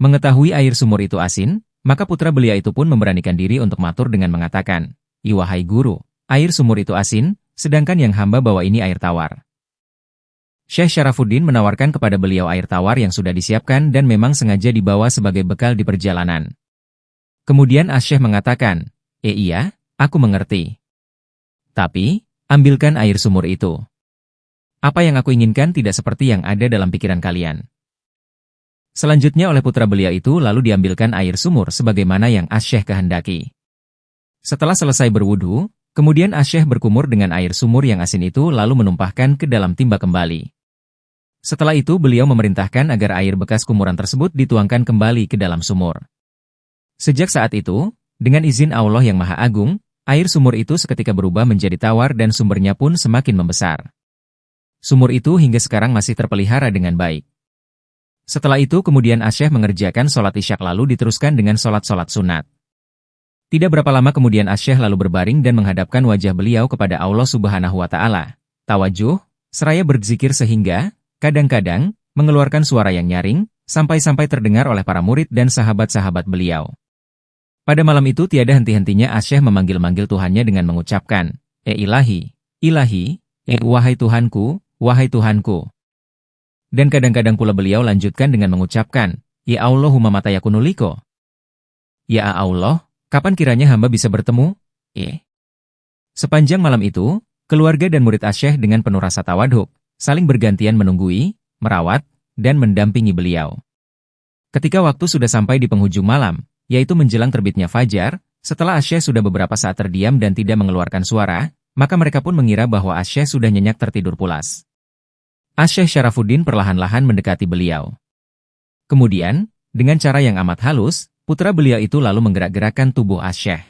Mengetahui air sumur itu asin, maka putra belia itu pun memberanikan diri untuk matur dengan mengatakan, "Wahai guru, air sumur itu asin, sedangkan yang hamba bawa ini air tawar." Syekh Syarafuddin menawarkan kepada beliau air tawar yang sudah disiapkan dan memang sengaja dibawa sebagai bekal di perjalanan. Kemudian Asy'ah mengatakan, Iya, aku mengerti. Tapi, ambilkan air sumur itu. Apa yang aku inginkan tidak seperti yang ada dalam pikiran kalian." Selanjutnya oleh putra belia itu lalu diambilkan air sumur sebagaimana yang Asy'ah kehendaki. Setelah selesai berwudu, kemudian Asy'ah berkumur dengan air sumur yang asin itu lalu menumpahkan ke dalam timba kembali. Setelah itu beliau memerintahkan agar air bekas kumuran tersebut dituangkan kembali ke dalam sumur. Sejak saat itu, dengan izin Allah yang Maha Agung, air sumur itu seketika berubah menjadi tawar dan sumbernya pun semakin membesar. Sumur itu hingga sekarang masih terpelihara dengan baik. Setelah itu kemudian Asy'ah mengerjakan sholat isyak lalu diteruskan dengan sholat-sholat sunat. Tidak berapa lama kemudian Asy'ah lalu berbaring dan menghadapkan wajah beliau kepada Allah Subhanahu wa Ta'ala. Tawajuh, seraya berzikir sehingga, kadang-kadang, mengeluarkan suara yang nyaring, sampai-sampai terdengar oleh para murid dan sahabat-sahabat beliau. Pada malam itu tiada henti-hentinya Asy'ah memanggil-manggil Tuhannya dengan mengucapkan, Ilahi, Ilahi, wahai Tuhanku, wahai Tuhanku. Dan kadang-kadang pula beliau lanjutkan dengan mengucapkan, Ya Allahumma mata yakunu liko. Ya Allah, kapan kiranya hamba bisa bertemu? Sepanjang malam itu, keluarga dan murid Asy'ah dengan penuh rasa tawaduk, saling bergantian menunggui, merawat, dan mendampingi beliau. Ketika waktu sudah sampai di penghujung malam, yaitu menjelang terbitnya fajar, setelah Asy'ah sudah beberapa saat terdiam dan tidak mengeluarkan suara, maka mereka pun mengira bahwa Asy'ah sudah nyenyak tertidur pulas. Asy'ah Syarafuddin perlahan-lahan mendekati beliau. Kemudian, dengan cara yang amat halus, putra beliau itu lalu menggerak-gerakkan tubuh Asy'ah.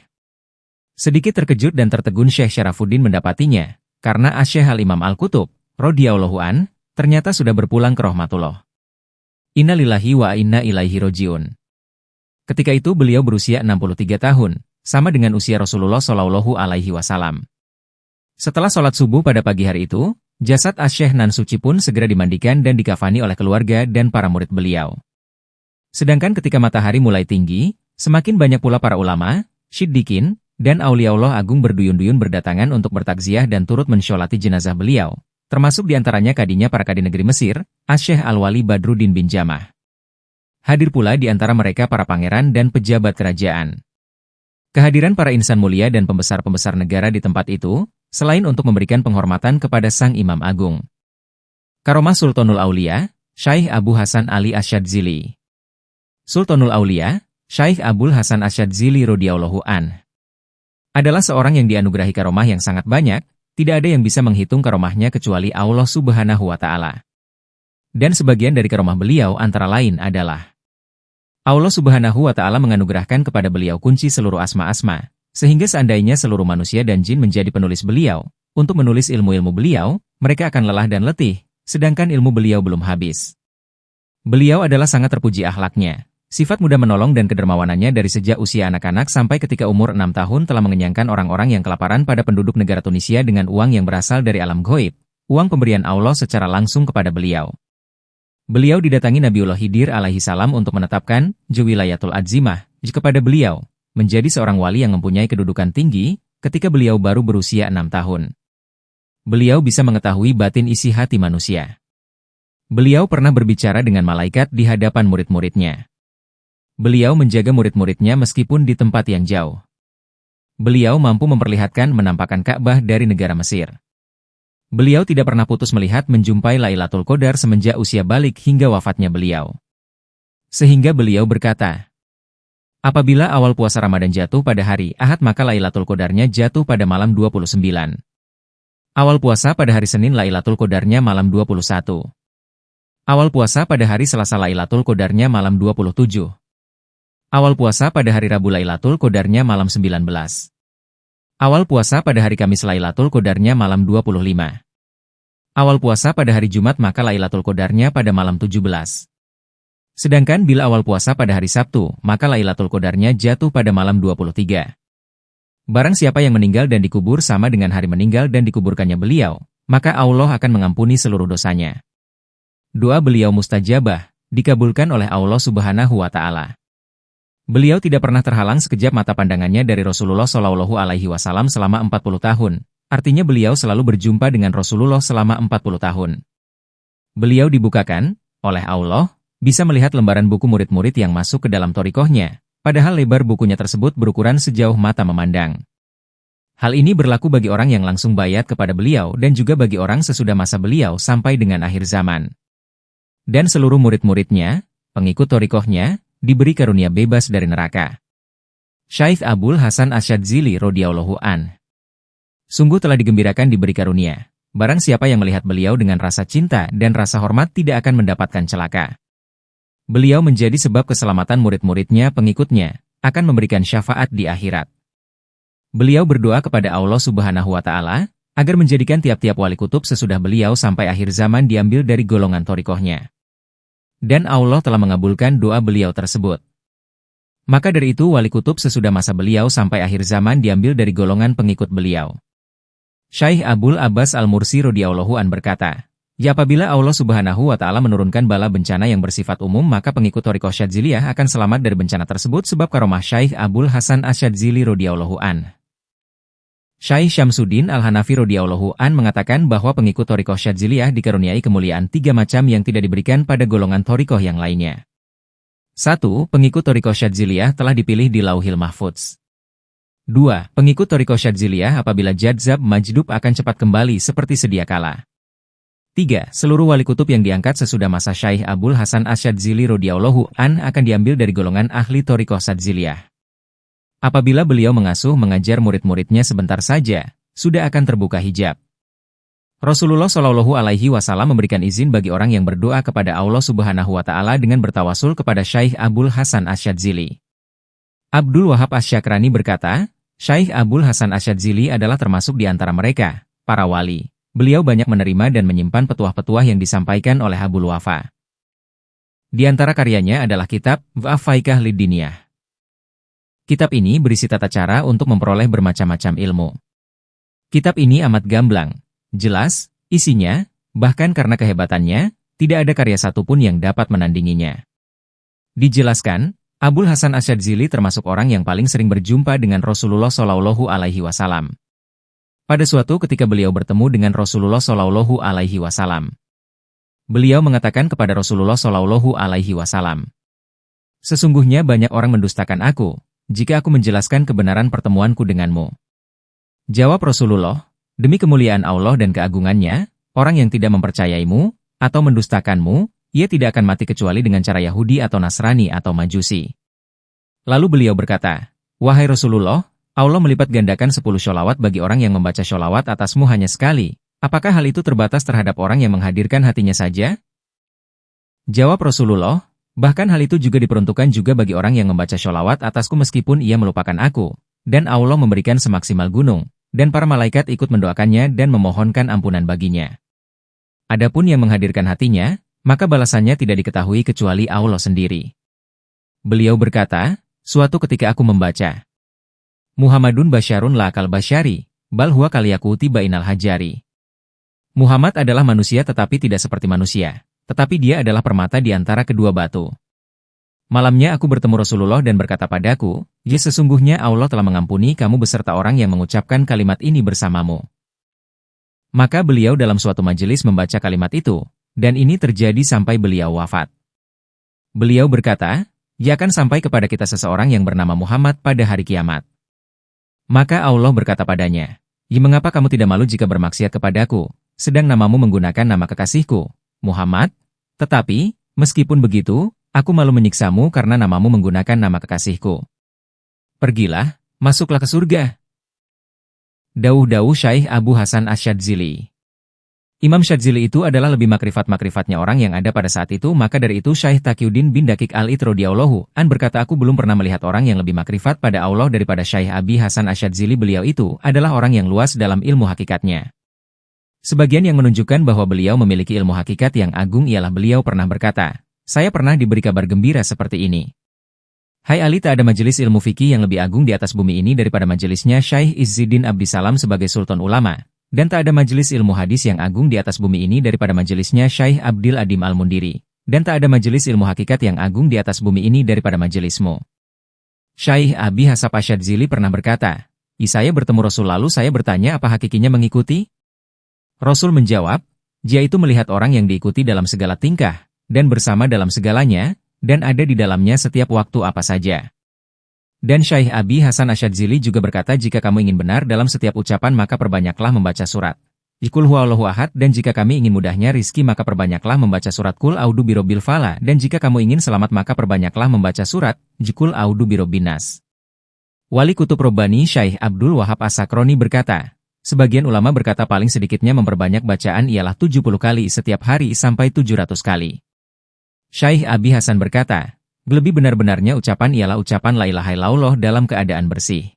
Sedikit terkejut dan tertegun Syekh Syarafuddin mendapatinya, karena Asy'ah Al-Imam Al-Qutub, radhiyallahu an, ternyata sudah berpulang ke rahmatullah. Inna lillahi wa inna ilaihi rojiun. Ketika itu beliau berusia 63 tahun, sama dengan usia Rasulullah Shallallahu Alaihi Wasallam. Setelah sholat subuh pada pagi hari itu, jasad Asy'ah nan suci pun segera dimandikan dan dikafani oleh keluarga dan para murid beliau. Sedangkan ketika matahari mulai tinggi, semakin banyak pula para ulama, syiddiqin, dan aulia Allah agung berduyun-duyun berdatangan untuk bertakziah dan turut mensyolati jenazah beliau, termasuk diantaranya kadinya para kadi negeri Mesir, Asy'ah Al-Wali Badruddin bin Jamah. Hadir pula di antara mereka para pangeran dan pejabat kerajaan. Kehadiran para insan mulia dan pembesar-pembesar negara di tempat itu, selain untuk memberikan penghormatan kepada Sang Imam Agung. Karomah Sultanul Aulia, Syekh Abu Hasan Ali Asyadzili. Sultanul Aulia, Syekh Abul Hasan Asyadzili radhiyallahu an, adalah seorang yang dianugerahi karomah yang sangat banyak, tidak ada yang bisa menghitung karomahnya kecuali Allah Subhanahu wa Ta'ala. Dan sebagian dari karomah beliau antara lain adalah Allah Subhanahu wa Ta'ala menganugerahkan kepada beliau kunci seluruh asma-asma, sehingga seandainya seluruh manusia dan jin menjadi penulis beliau, untuk menulis ilmu-ilmu beliau, mereka akan lelah dan letih, sedangkan ilmu beliau belum habis. Beliau adalah sangat terpuji akhlaknya, sifat mudah menolong dan kedermawanannya dari sejak usia anak-anak sampai ketika umur 6 tahun telah mengenyangkan orang-orang yang kelaparan pada penduduk negara Tunisia dengan uang yang berasal dari alam gaib, uang pemberian Allah secara langsung kepada beliau. Beliau didatangi Nabiullah Khidir alaihi salam untuk menetapkan Juwilayatul Adzimah kepada beliau, menjadi seorang wali yang mempunyai kedudukan tinggi, ketika beliau baru berusia 6 tahun. Beliau bisa mengetahui batin isi hati manusia. Beliau pernah berbicara dengan malaikat di hadapan murid-muridnya. Beliau menjaga murid-muridnya meskipun di tempat yang jauh. Beliau mampu memperlihatkan menampakkan Ka'bah dari negara Mesir. Beliau tidak pernah putus melihat menjumpai Lailatul Qadar semenjak usia balik hingga wafatnya beliau. Sehingga beliau berkata, apabila awal puasa Ramadan jatuh pada hari Ahad maka Lailatul Qadarnya jatuh pada malam 29. Awal puasa pada hari Senin Lailatul Qadarnya malam 21. Awal puasa pada hari Selasa Lailatul Qadarnya malam 27. Awal puasa pada hari Rabu Lailatul Qadarnya malam 19. Awal puasa pada hari Kamis Lailatul Qadarnya malam 25. Awal puasa pada hari Jumat maka Lailatul Qadarnya pada malam 17. Sedangkan bila awal puasa pada hari Sabtu, maka Lailatul Qadarnya jatuh pada malam 23. Barang siapa yang meninggal dan dikubur sama dengan hari meninggal dan dikuburkannya beliau, maka Allah akan mengampuni seluruh dosanya. Doa beliau mustajabah, dikabulkan oleh Allah Subhanahu wa Ta'ala. Beliau tidak pernah terhalang sekejap mata pandangannya dari Rasulullah Shallallahu Alaihi Wasallam selama 40 tahun. Artinya beliau selalu berjumpa dengan Rasulullah selama 40 tahun. Beliau dibukakan oleh Allah, bisa melihat lembaran buku murid-murid yang masuk ke dalam thariqahnya, padahal lebar bukunya tersebut berukuran sejauh mata memandang. Hal ini berlaku bagi orang yang langsung bayat kepada beliau dan juga bagi orang sesudah masa beliau sampai dengan akhir zaman. Dan seluruh murid-muridnya, pengikut thariqahnya, diberi karunia bebas dari neraka. Syekh Abul Hasan Asyadzili radhiyallahu an. Sungguh telah digembirakan diberi karunia. Barang siapa yang melihat beliau dengan rasa cinta dan rasa hormat tidak akan mendapatkan celaka. Beliau menjadi sebab keselamatan murid-muridnya pengikutnya, akan memberikan syafaat di akhirat. Beliau berdoa kepada Allah Subhanahu wa Ta'ala, agar menjadikan tiap-tiap wali kutub sesudah beliau sampai akhir zaman diambil dari golongan thariqahnya. Dan Allah telah mengabulkan doa beliau tersebut. Maka dari itu wali kutub sesudah masa beliau sampai akhir zaman diambil dari golongan pengikut beliau. Syekh Abul Abbas Al-Mursi radhiyallahu an berkata, ya apabila Allah Subhanahu wa Ta'ala menurunkan bala bencana yang bersifat umum maka pengikut thariqah Syadziliyah akan selamat dari bencana tersebut sebab karomah Syekh Abul Hasan Asyadzili radhiyallahu an. Syekh Syamsuddin Al-Hanafi radhiyallahu an mengatakan bahwa pengikut thariqah Syadziliyah dikaruniai kemuliaan 3 macam yang tidak diberikan pada golongan thariqah yang lainnya. 1. Pengikut thariqah Syadziliyah telah dipilih di Lauhil Mahfudz. 2. Pengikut thariqah Syadziliyah apabila jadzab majdub akan cepat kembali seperti sedia kala. 3. Seluruh wali kutub yang diangkat sesudah masa Syekh Abul Hasan Asyadzili radhiyallahu an akan diambil dari golongan ahli thariqah Syadziliyah. Apabila beliau mengasuh mengajar murid-muridnya sebentar saja, sudah akan terbuka hijab. Rasulullah Shallallahu Alaihi Wasallam memberikan izin bagi orang yang berdoa kepada Allah Subhanahu Wa Ta'ala dengan bertawasul kepada Syekh Abul Hasan Asyadzili. Abdul Wahab Asy-Syakrani berkata, Syekh Abul Hasan Asyadzili adalah termasuk di antara mereka, para wali. Beliau banyak menerima dan menyimpan petuah-petuah yang disampaikan oleh Abul Wafa. Di antara karyanya adalah kitab Faikah Lid-Diniyah. Kitab ini berisi tata cara untuk memperoleh bermacam-macam ilmu. Kitab ini amat gamblang, jelas, isinya, bahkan karena kehebatannya, tidak ada karya satupun yang dapat menandinginya. Dijelaskan, Abul Hasan Asyadzili termasuk orang yang paling sering berjumpa dengan Rasulullah Shallallahu Alaihi Wasallam. Pada suatu ketika beliau bertemu dengan Rasulullah Shallallahu Alaihi Wasallam. Beliau mengatakan kepada Rasulullah Shallallahu Alaihi Wasallam, sesungguhnya banyak orang mendustakan aku, jika aku menjelaskan kebenaran pertemuanku denganmu. Jawab Rasulullah, demi kemuliaan Allah dan keagungannya, orang yang tidak mempercayaimu, atau mendustakanmu, ia tidak akan mati kecuali dengan cara Yahudi atau Nasrani atau Majusi. Lalu beliau berkata, wahai Rasulullah, Allah melipat gandakan 10 sholawat bagi orang yang membaca sholawat atasmu hanya sekali. Apakah hal itu terbatas terhadap orang yang menghadirkan hatinya saja? Jawab Rasulullah, bahkan hal itu juga diperuntukkan juga bagi orang yang membaca sholawat atasku meskipun ia melupakan aku, dan Allah memberikan semaksimal gunung, dan para malaikat ikut mendoakannya dan memohonkan ampunan baginya. Adapun yang menghadirkan hatinya, maka balasannya tidak diketahui kecuali Allah sendiri. Beliau berkata, suatu ketika aku membaca, Muhammadun basyarun la kal basyari, bal huwa kal yaquti bainal hajari. Muhammad adalah manusia tetapi tidak seperti manusia. Tetapi dia adalah permata di antara kedua batu. Malamnya aku bertemu Rasulullah dan berkata padaku, Ya sesungguhnya Allah telah mengampuni kamu beserta orang yang mengucapkan kalimat ini bersamamu. Maka beliau dalam suatu majelis membaca kalimat itu, dan ini terjadi sampai beliau wafat. Beliau berkata, "Ya akan sampai kepada kita seseorang yang bernama Muhammad pada hari kiamat." Maka Allah berkata padanya, "Ya mengapa kamu tidak malu jika bermaksiat kepadaku, sedang namamu menggunakan nama kekasihku, Muhammad? Tetapi, meskipun begitu, aku malu menyiksamu karena namamu menggunakan nama kekasihku. Pergilah, masuklah ke surga." Dauh-dauh Syaikh Abu Hasan Asyadzili. Imam Syadzili itu adalah lebih makrifat-makrifatnya orang yang ada pada saat itu, maka dari itu Syaikh Taqiyuddin bin Daqiq al-Id radhiyallahu an berkata, "Aku belum pernah melihat orang yang lebih makrifat pada Allah daripada Syaikh Abi Hasan Asyadzili. Beliau itu adalah orang yang luas dalam ilmu hakikatnya." Sebagian yang menunjukkan bahwa beliau memiliki ilmu hakikat yang agung ialah beliau pernah berkata, "Saya pernah diberi kabar gembira seperti ini. Hai Ali, tak ada majelis ilmu fikih yang lebih agung di atas bumi ini daripada majelisnya Syaikh Izzuddin Abdissalam sebagai Sultan Ulama, dan tak ada majelis ilmu hadis yang agung di atas bumi ini daripada majelisnya Syaikh Abdil Adim Al-Mundiri, dan tak ada majelis ilmu hakikat yang agung di atas bumi ini daripada majelismu." Syaikh Abi Hasan Asyadzili pernah berkata, "Saya bertemu Rasul lalu saya bertanya apa hakikinya mengikuti?" Rasul menjawab, "Dia itu melihat orang yang diikuti dalam segala tingkah, dan bersama dalam segalanya, dan ada di dalamnya setiap waktu apa saja." Dan Syaikh Abi Hasan Asyadzili juga berkata, "Jika kamu ingin benar dalam setiap ucapan maka perbanyaklah membaca surat Qul huwallahu ahad, dan jika kami ingin mudahnya rizki maka perbanyaklah membaca surat Qul a'udzu birabbil falaq, dan jika kamu ingin selamat maka perbanyaklah membaca surat Qul a'udzu birabbin nas." Wali Kutub Robbani Syaikh Abdul Wahab As-Sakroni berkata, sebagian ulama berkata paling sedikitnya memperbanyak bacaan ialah 70 kali setiap hari sampai 700 kali. Syaikh Abi Hasan berkata, lebih benar-benarnya ucapan ialah ucapan la ilaha illallah dalam keadaan bersih.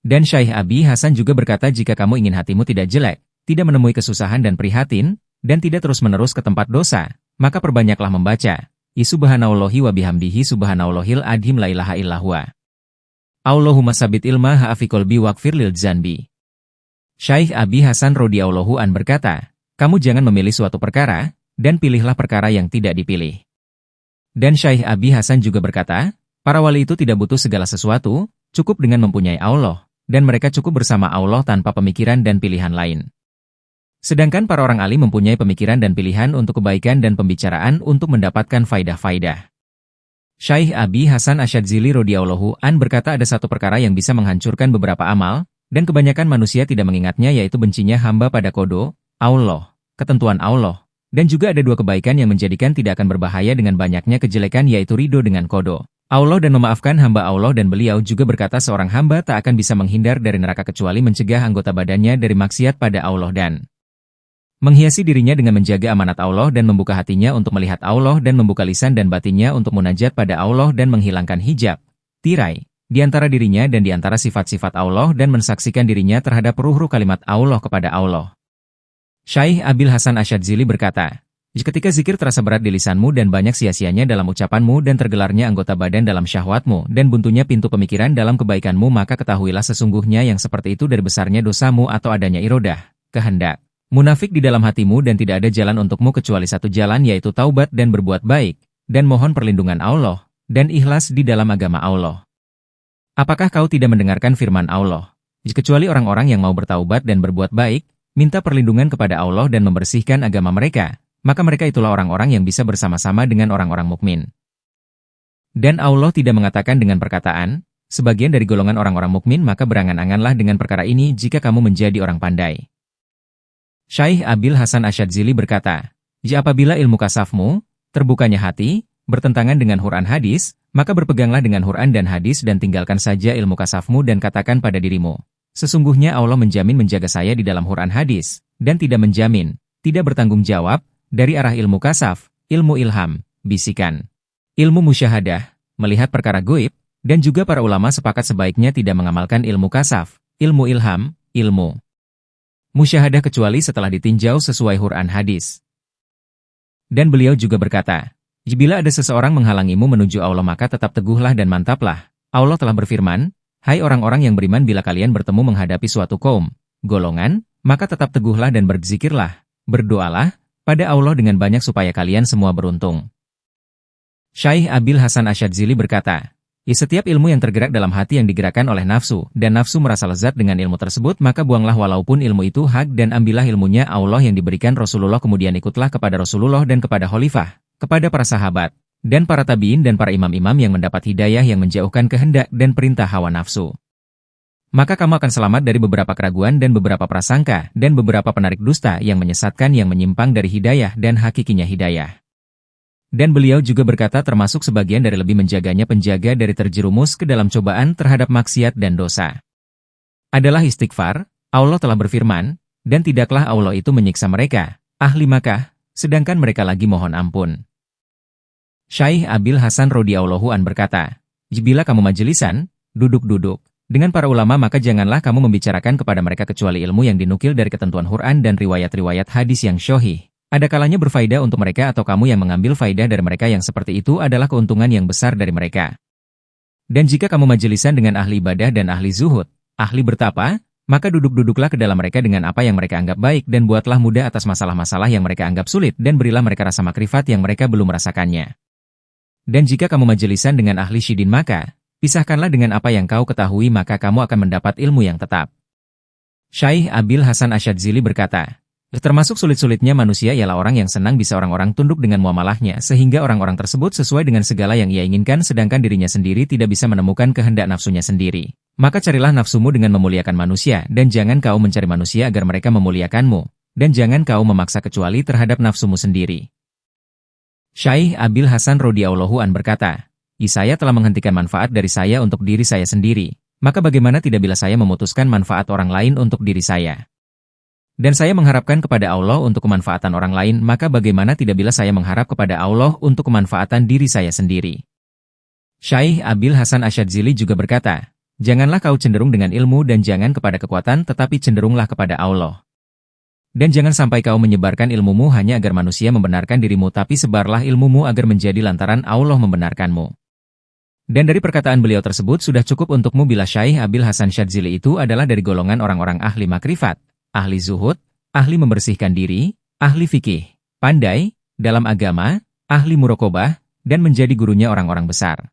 Dan Syaikh Abi Hasan juga berkata, jika kamu ingin hatimu tidak jelek, tidak menemui kesusahan dan prihatin, dan tidak terus-menerus ke tempat dosa, maka perbanyaklah membaca, Subhanallahi wa bihamdihi subhanallahil adhim la ilaha illahua. Allahumma sabit ilma ha'afi qalbi waqfir lil zanbi. Syaikh Abi Hasan radhiyallahu an berkata, kamu jangan memilih suatu perkara, dan pilihlah perkara yang tidak dipilih. Dan Syaikh Abi Hasan juga berkata, para wali itu tidak butuh segala sesuatu, cukup dengan mempunyai Allah, dan mereka cukup bersama Allah tanpa pemikiran dan pilihan lain. Sedangkan para orang alim mempunyai pemikiran dan pilihan untuk kebaikan dan pembicaraan untuk mendapatkan faidah-faidah. Syaikh Abi Hasan Asyadzili radhiyallahu an berkata, ada satu perkara yang bisa menghancurkan beberapa amal, dan kebanyakan manusia tidak mengingatnya, yaitu bencinya hamba pada kodo, Allah, ketentuan Allah. Dan juga ada dua kebaikan yang menjadikan tidak akan berbahaya dengan banyaknya kejelekan, yaitu ridho dengan kodo Allah dan memaafkan hamba Allah. Dan beliau juga berkata, seorang hamba tak akan bisa menghindar dari neraka kecuali mencegah anggota badannya dari maksiat pada Allah dan menghiasi dirinya dengan menjaga amanat Allah dan membuka hatinya untuk melihat Allah dan membuka lisan dan batinnya untuk munajat pada Allah dan menghilangkan hijab, tirai, di antara dirinya dan di antara sifat-sifat Allah dan mensaksikan dirinya terhadap ruh-ruh kalimat Allah kepada Allah. Syaikh Abil Hasan Asyadzili berkata, ketika zikir terasa berat di lisanmu dan banyak sia-sianya dalam ucapanmu dan tergelarnya anggota badan dalam syahwatmu dan buntunya pintu pemikiran dalam kebaikanmu, maka ketahuilah sesungguhnya yang seperti itu dari besarnya dosamu atau adanya irodah, kehendak, munafik di dalam hatimu, dan tidak ada jalan untukmu kecuali satu jalan, yaitu taubat dan berbuat baik, dan mohon perlindungan Allah, dan ikhlas di dalam agama Allah. Apakah kau tidak mendengarkan firman Allah? Kecuali orang-orang yang mau bertaubat dan berbuat baik, minta perlindungan kepada Allah dan membersihkan agama mereka, maka mereka itulah orang-orang yang bisa bersama-sama dengan orang-orang mukmin. Dan Allah tidak mengatakan dengan perkataan, sebagian dari golongan orang-orang mukmin, maka berangan-anganlah dengan perkara ini jika kamu menjadi orang pandai. Syaikh Abil Hasan Asyadzili berkata, apabila ilmu kasafmu, terbukanya hati, bertentangan dengan Quran hadis, maka berpeganglah dengan Quran dan hadis dan tinggalkan saja ilmu kasafmu dan katakan pada dirimu, sesungguhnya Allah menjamin menjaga saya di dalam Quran hadis, dan tidak menjamin, tidak bertanggung jawab, dari arah ilmu kasaf, ilmu ilham, bisikan, ilmu musyahadah, melihat perkara goib, dan juga para ulama sepakat sebaiknya tidak mengamalkan ilmu kasaf, ilmu ilham, ilmu musyahadah kecuali setelah ditinjau sesuai Quran hadis. Dan beliau juga berkata, bila ada seseorang menghalangimu menuju Allah maka tetap teguhlah dan mantaplah. Allah telah berfirman, hai orang-orang yang beriman, bila kalian bertemu menghadapi suatu kaum, golongan, maka tetap teguhlah dan berzikirlah, berdoalah pada Allah dengan banyak supaya kalian semua beruntung. Syaikh Abil Hasan Asyadzili berkata, Setiap ilmu yang tergerak dalam hati yang digerakkan oleh nafsu, dan nafsu merasa lezat dengan ilmu tersebut, maka buanglah walaupun ilmu itu hak dan ambillah ilmunya Allah yang diberikan Rasulullah, kemudian ikutlah kepada Rasulullah dan kepada khalifah, kepada para sahabat, dan para tabi'in dan para imam-imam yang mendapat hidayah yang menjauhkan kehendak dan perintah hawa nafsu. Maka kamu akan selamat dari beberapa keraguan dan beberapa prasangka, dan beberapa penarik dusta yang menyesatkan yang menyimpang dari hidayah dan hakikinya hidayah. Dan beliau juga berkata termasuk sebagian dari lebih menjaganya penjaga dari terjerumus ke dalam cobaan terhadap maksiat dan dosa adalah istighfar. Allah telah berfirman, dan tidaklah Allah itu menyiksa mereka, ahli Makkah, sedangkan mereka lagi mohon ampun. Syaikh Abil Hasan radhiyallahu an berkata, bila kamu majelisan, duduk-duduk dengan para ulama, maka janganlah kamu membicarakan kepada mereka kecuali ilmu yang dinukil dari ketentuan Quran dan riwayat-riwayat hadis yang sahih. Ada kalanya berfaedah untuk mereka atau kamu yang mengambil faedah dari mereka, yang seperti itu adalah keuntungan yang besar dari mereka. Dan jika kamu majelisan dengan ahli ibadah dan ahli zuhud, ahli bertapa, maka duduk-duduklah ke dalam mereka dengan apa yang mereka anggap baik dan buatlah mudah atas masalah-masalah yang mereka anggap sulit dan berilah mereka rasa makrifat yang mereka belum merasakannya. Dan jika kamu majelisan dengan ahli syidin, maka pisahkanlah dengan apa yang kau ketahui, maka kamu akan mendapat ilmu yang tetap. Syaikh Abil Hasan Asyadzili berkata, termasuk sulit-sulitnya manusia ialah orang yang senang bisa orang-orang tunduk dengan muamalahnya, sehingga orang-orang tersebut sesuai dengan segala yang ia inginkan, sedangkan dirinya sendiri tidak bisa menemukan kehendak nafsunya sendiri. Maka carilah nafsumu dengan memuliakan manusia, dan jangan kau mencari manusia agar mereka memuliakanmu, dan jangan kau memaksa kecuali terhadap nafsumu sendiri. Syaikh Abil Hasan radhiyallahu an berkata, saya telah menghentikan manfaat dari saya untuk diri saya sendiri, maka bagaimana tidak bila saya memutuskan manfaat orang lain untuk diri saya? Dan saya mengharapkan kepada Allah untuk kemanfaatan orang lain, maka bagaimana tidak bila saya mengharap kepada Allah untuk kemanfaatan diri saya sendiri? Syaikh Abil Hasan Asyadzili juga berkata, janganlah kau cenderung dengan ilmu dan jangan kepada kekuatan, tetapi cenderunglah kepada Allah. Dan jangan sampai kau menyebarkan ilmumu hanya agar manusia membenarkan dirimu, tapi sebarlah ilmumu agar menjadi lantaran Allah membenarkanmu. Dan dari perkataan beliau tersebut sudah cukup untukmu bila Syaikh Abil Hasan Asyadzili itu adalah dari golongan orang-orang ahli makrifat, ahli zuhud, ahli membersihkan diri, ahli fikih, pandai dalam agama, ahli muraqabah, dan menjadi gurunya orang-orang besar.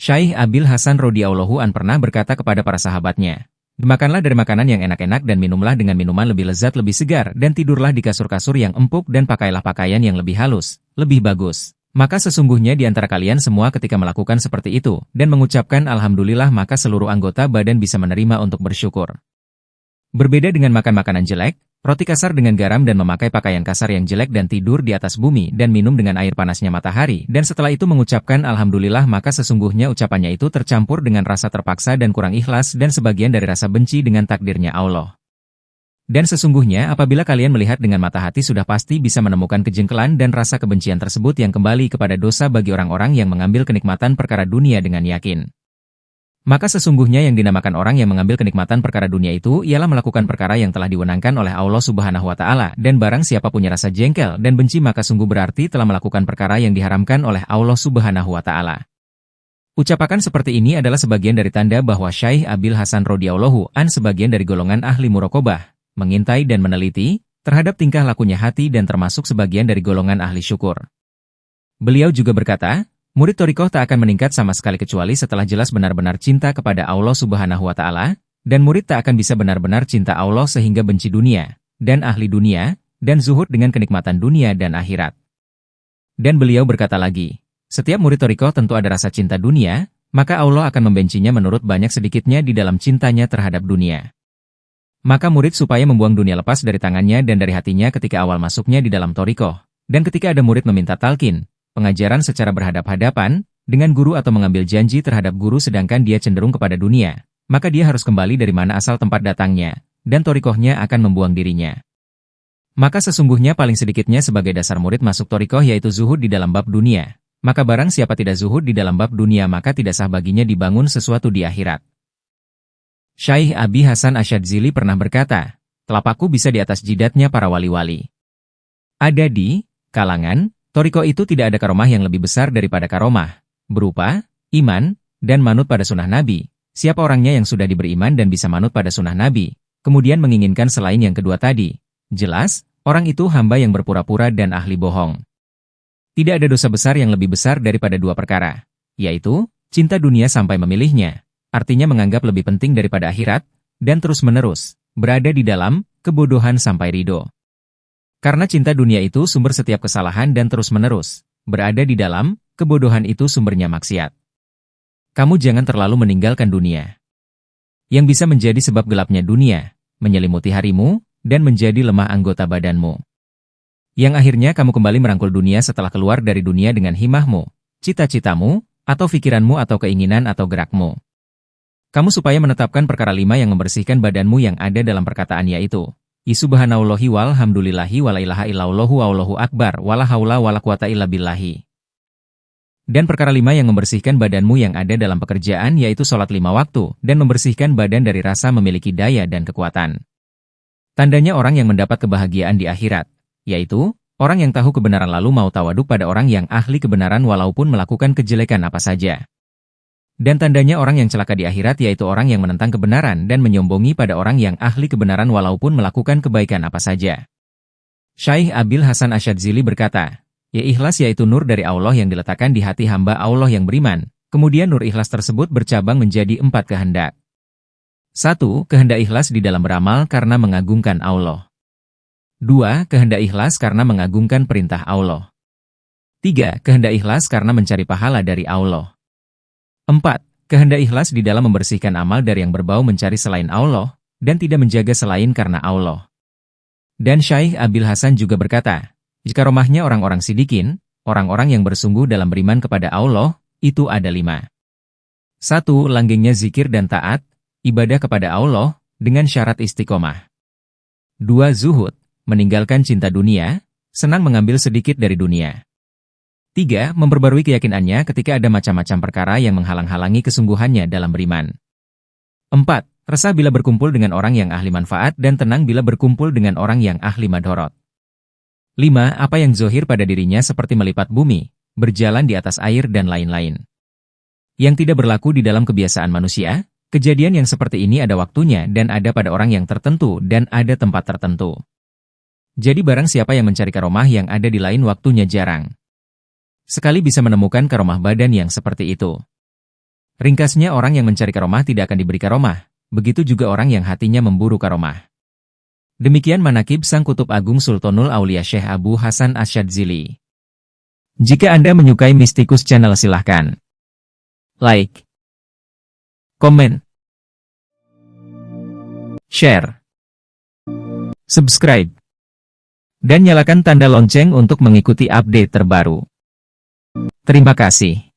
Syaikh Abil Hasan radhiyallahu an pernah berkata kepada para sahabatnya, makanlah dari makanan yang enak-enak dan minumlah dengan minuman lebih lezat, lebih segar, dan tidurlah di kasur-kasur yang empuk dan pakailah pakaian yang lebih halus, lebih bagus. Maka sesungguhnya di antara kalian semua ketika melakukan seperti itu, dan mengucapkan Alhamdulillah, maka seluruh anggota badan bisa menerima untuk bersyukur. Berbeda dengan makan makanan jelek, roti kasar dengan garam dan memakai pakaian kasar yang jelek dan tidur di atas bumi dan minum dengan air panasnya matahari, dan setelah itu mengucapkan Alhamdulillah, maka sesungguhnya ucapannya itu tercampur dengan rasa terpaksa dan kurang ikhlas dan sebagian dari rasa benci dengan takdirnya Allah. Dan sesungguhnya apabila kalian melihat dengan mata hati, sudah pasti bisa menemukan kejengkelan dan rasa kebencian tersebut yang kembali kepada dosa bagi orang-orang yang mengambil kenikmatan perkara dunia dengan yakin. Maka sesungguhnya yang dinamakan orang yang mengambil kenikmatan perkara dunia itu ialah melakukan perkara yang telah diwenangkan oleh Allah Subhanahu wa Ta'ala, dan barang siapa punya rasa jengkel dan benci, maka sungguh berarti telah melakukan perkara yang diharamkan oleh Allah Subhanahu wa Ta'ala. Ucapan seperti ini adalah sebagian dari tanda bahwa Syaikh Abil Hasan radhiyallahu an sebagian dari golongan ahli muraqabah, mengintai dan meneliti terhadap tingkah lakunya hati, dan termasuk sebagian dari golongan ahli syukur. Beliau juga berkata, murid thariqah tak akan meningkat sama sekali kecuali setelah jelas benar-benar cinta kepada Allah Subhanahu wa Ta'ala, dan murid tak akan bisa benar-benar cinta Allah sehingga benci dunia, dan ahli dunia, dan zuhud dengan kenikmatan dunia dan akhirat. Dan beliau berkata lagi, setiap murid thariqah tentu ada rasa cinta dunia, maka Allah akan membencinya menurut banyak sedikitnya di dalam cintanya terhadap dunia. Maka murid supaya membuang dunia lepas dari tangannya dan dari hatinya ketika awal masuknya di dalam thariqah, dan ketika ada murid meminta talqin, pengajaran secara berhadap-hadapan dengan guru atau mengambil janji terhadap guru sedangkan dia cenderung kepada dunia, maka dia harus kembali dari mana asal tempat datangnya, dan thariqahnya akan membuang dirinya. Maka sesungguhnya paling sedikitnya sebagai dasar murid masuk thariqah yaitu zuhud di dalam bab dunia. Maka barang siapa tidak zuhud di dalam bab dunia, maka tidak sah baginya dibangun sesuatu di akhirat. Syaikh Abi Hasan Asyadzili pernah berkata, telapakku bisa di atas jidatnya para wali-wali. Ada di kalangan thariqah itu tidak ada karomah yang lebih besar daripada karomah berupa iman dan manut pada sunnah Nabi. Siapa orangnya yang sudah diberi iman dan bisa manut pada sunnah Nabi, kemudian menginginkan selain yang kedua tadi, jelas, orang itu hamba yang berpura-pura dan ahli bohong. Tidak ada dosa besar yang lebih besar daripada dua perkara, yaitu Cinta dunia sampai memilihnya, artinya menganggap lebih penting daripada akhirat, dan terus-menerus berada di dalam kebodohan sampai ridho. Karena cinta dunia itu sumber setiap kesalahan dan terus-menerus berada di dalam kebodohan itu sumbernya maksiat. Kamu jangan terlalu meninggalkan dunia. Yang bisa menjadi sebab gelapnya dunia, menyelimuti harimu, dan menjadi lemah anggota badanmu. Yang akhirnya kamu kembali merangkul dunia setelah keluar dari dunia dengan himahmu, cita-citamu, atau pikiranmu atau keinginan atau gerakmu. Kamu supaya menetapkan perkara 5 yang membersihkan badanmu yang ada dalam perkataan yaitu, Subhanallahi walhamdulillahi wala ilaha illallahu wallahu akbar wala haula wala quwata illa billahi. Dan perkara 5 yang membersihkan badanmu yang ada dalam pekerjaan yaitu sholat 5 waktu dan membersihkan badan dari rasa memiliki daya dan kekuatan. Tandanya orang yang mendapat kebahagiaan di akhirat, yaitu, orang yang tahu kebenaran lalu mau tawaduk pada orang yang ahli kebenaran walaupun melakukan kejelekan apa saja. Dan tandanya orang yang celaka di akhirat yaitu orang yang menentang kebenaran dan menyombongi pada orang yang ahli kebenaran walaupun melakukan kebaikan apa saja. Syekh Abil Hasan Asyadzili berkata, ya ikhlas yaitu nur dari Allah yang diletakkan di hati hamba Allah yang beriman, kemudian nur ikhlas tersebut bercabang menjadi 4 kehendak. 1. Kehendak ikhlas di dalam beramal karena mengagungkan Allah. 2. Kehendak ikhlas karena mengagungkan perintah Allah. 3. Kehendak ikhlas karena mencari pahala dari Allah. 4. Kehendak ikhlas di dalam membersihkan amal dari yang berbau mencari selain Allah, dan tidak menjaga selain karena Allah. Dan Syekh Abil Hasan juga berkata, jika romahnya orang-orang sidikin, orang-orang yang bersungguh dalam beriman kepada Allah, itu ada 5. 1. Langgengnya zikir dan taat, ibadah kepada Allah, dengan syarat istiqomah. 2. Zuhud, meninggalkan cinta dunia, senang mengambil sedikit dari dunia. 3. Memperbarui keyakinannya ketika ada macam-macam perkara yang menghalang-halangi kesungguhannya dalam beriman. 4. Resah bila berkumpul dengan orang yang ahli manfaat dan tenang bila berkumpul dengan orang yang ahli madorot. 5. Apa yang zohir pada dirinya seperti melipat bumi, berjalan di atas air dan lain-lain. Yang tidak berlaku di dalam kebiasaan manusia, kejadian yang seperti ini ada waktunya dan ada pada orang yang tertentu dan ada tempat tertentu. Jadi barang siapa yang mencari karomah yang ada di lain waktunya jarang sekali bisa menemukan karomah badan yang seperti itu. Ringkasnya orang yang mencari karomah tidak akan diberi karomah, begitu juga orang yang hatinya memburu karomah. Demikian manakib Sang Kutub Agung Sultanul Aulia Syekh Abu Hasan Asyadzili. Jika Anda menyukai Mistikus Channel silahkan like, komen, share, subscribe, dan nyalakan tanda lonceng untuk mengikuti update terbaru. Terima kasih.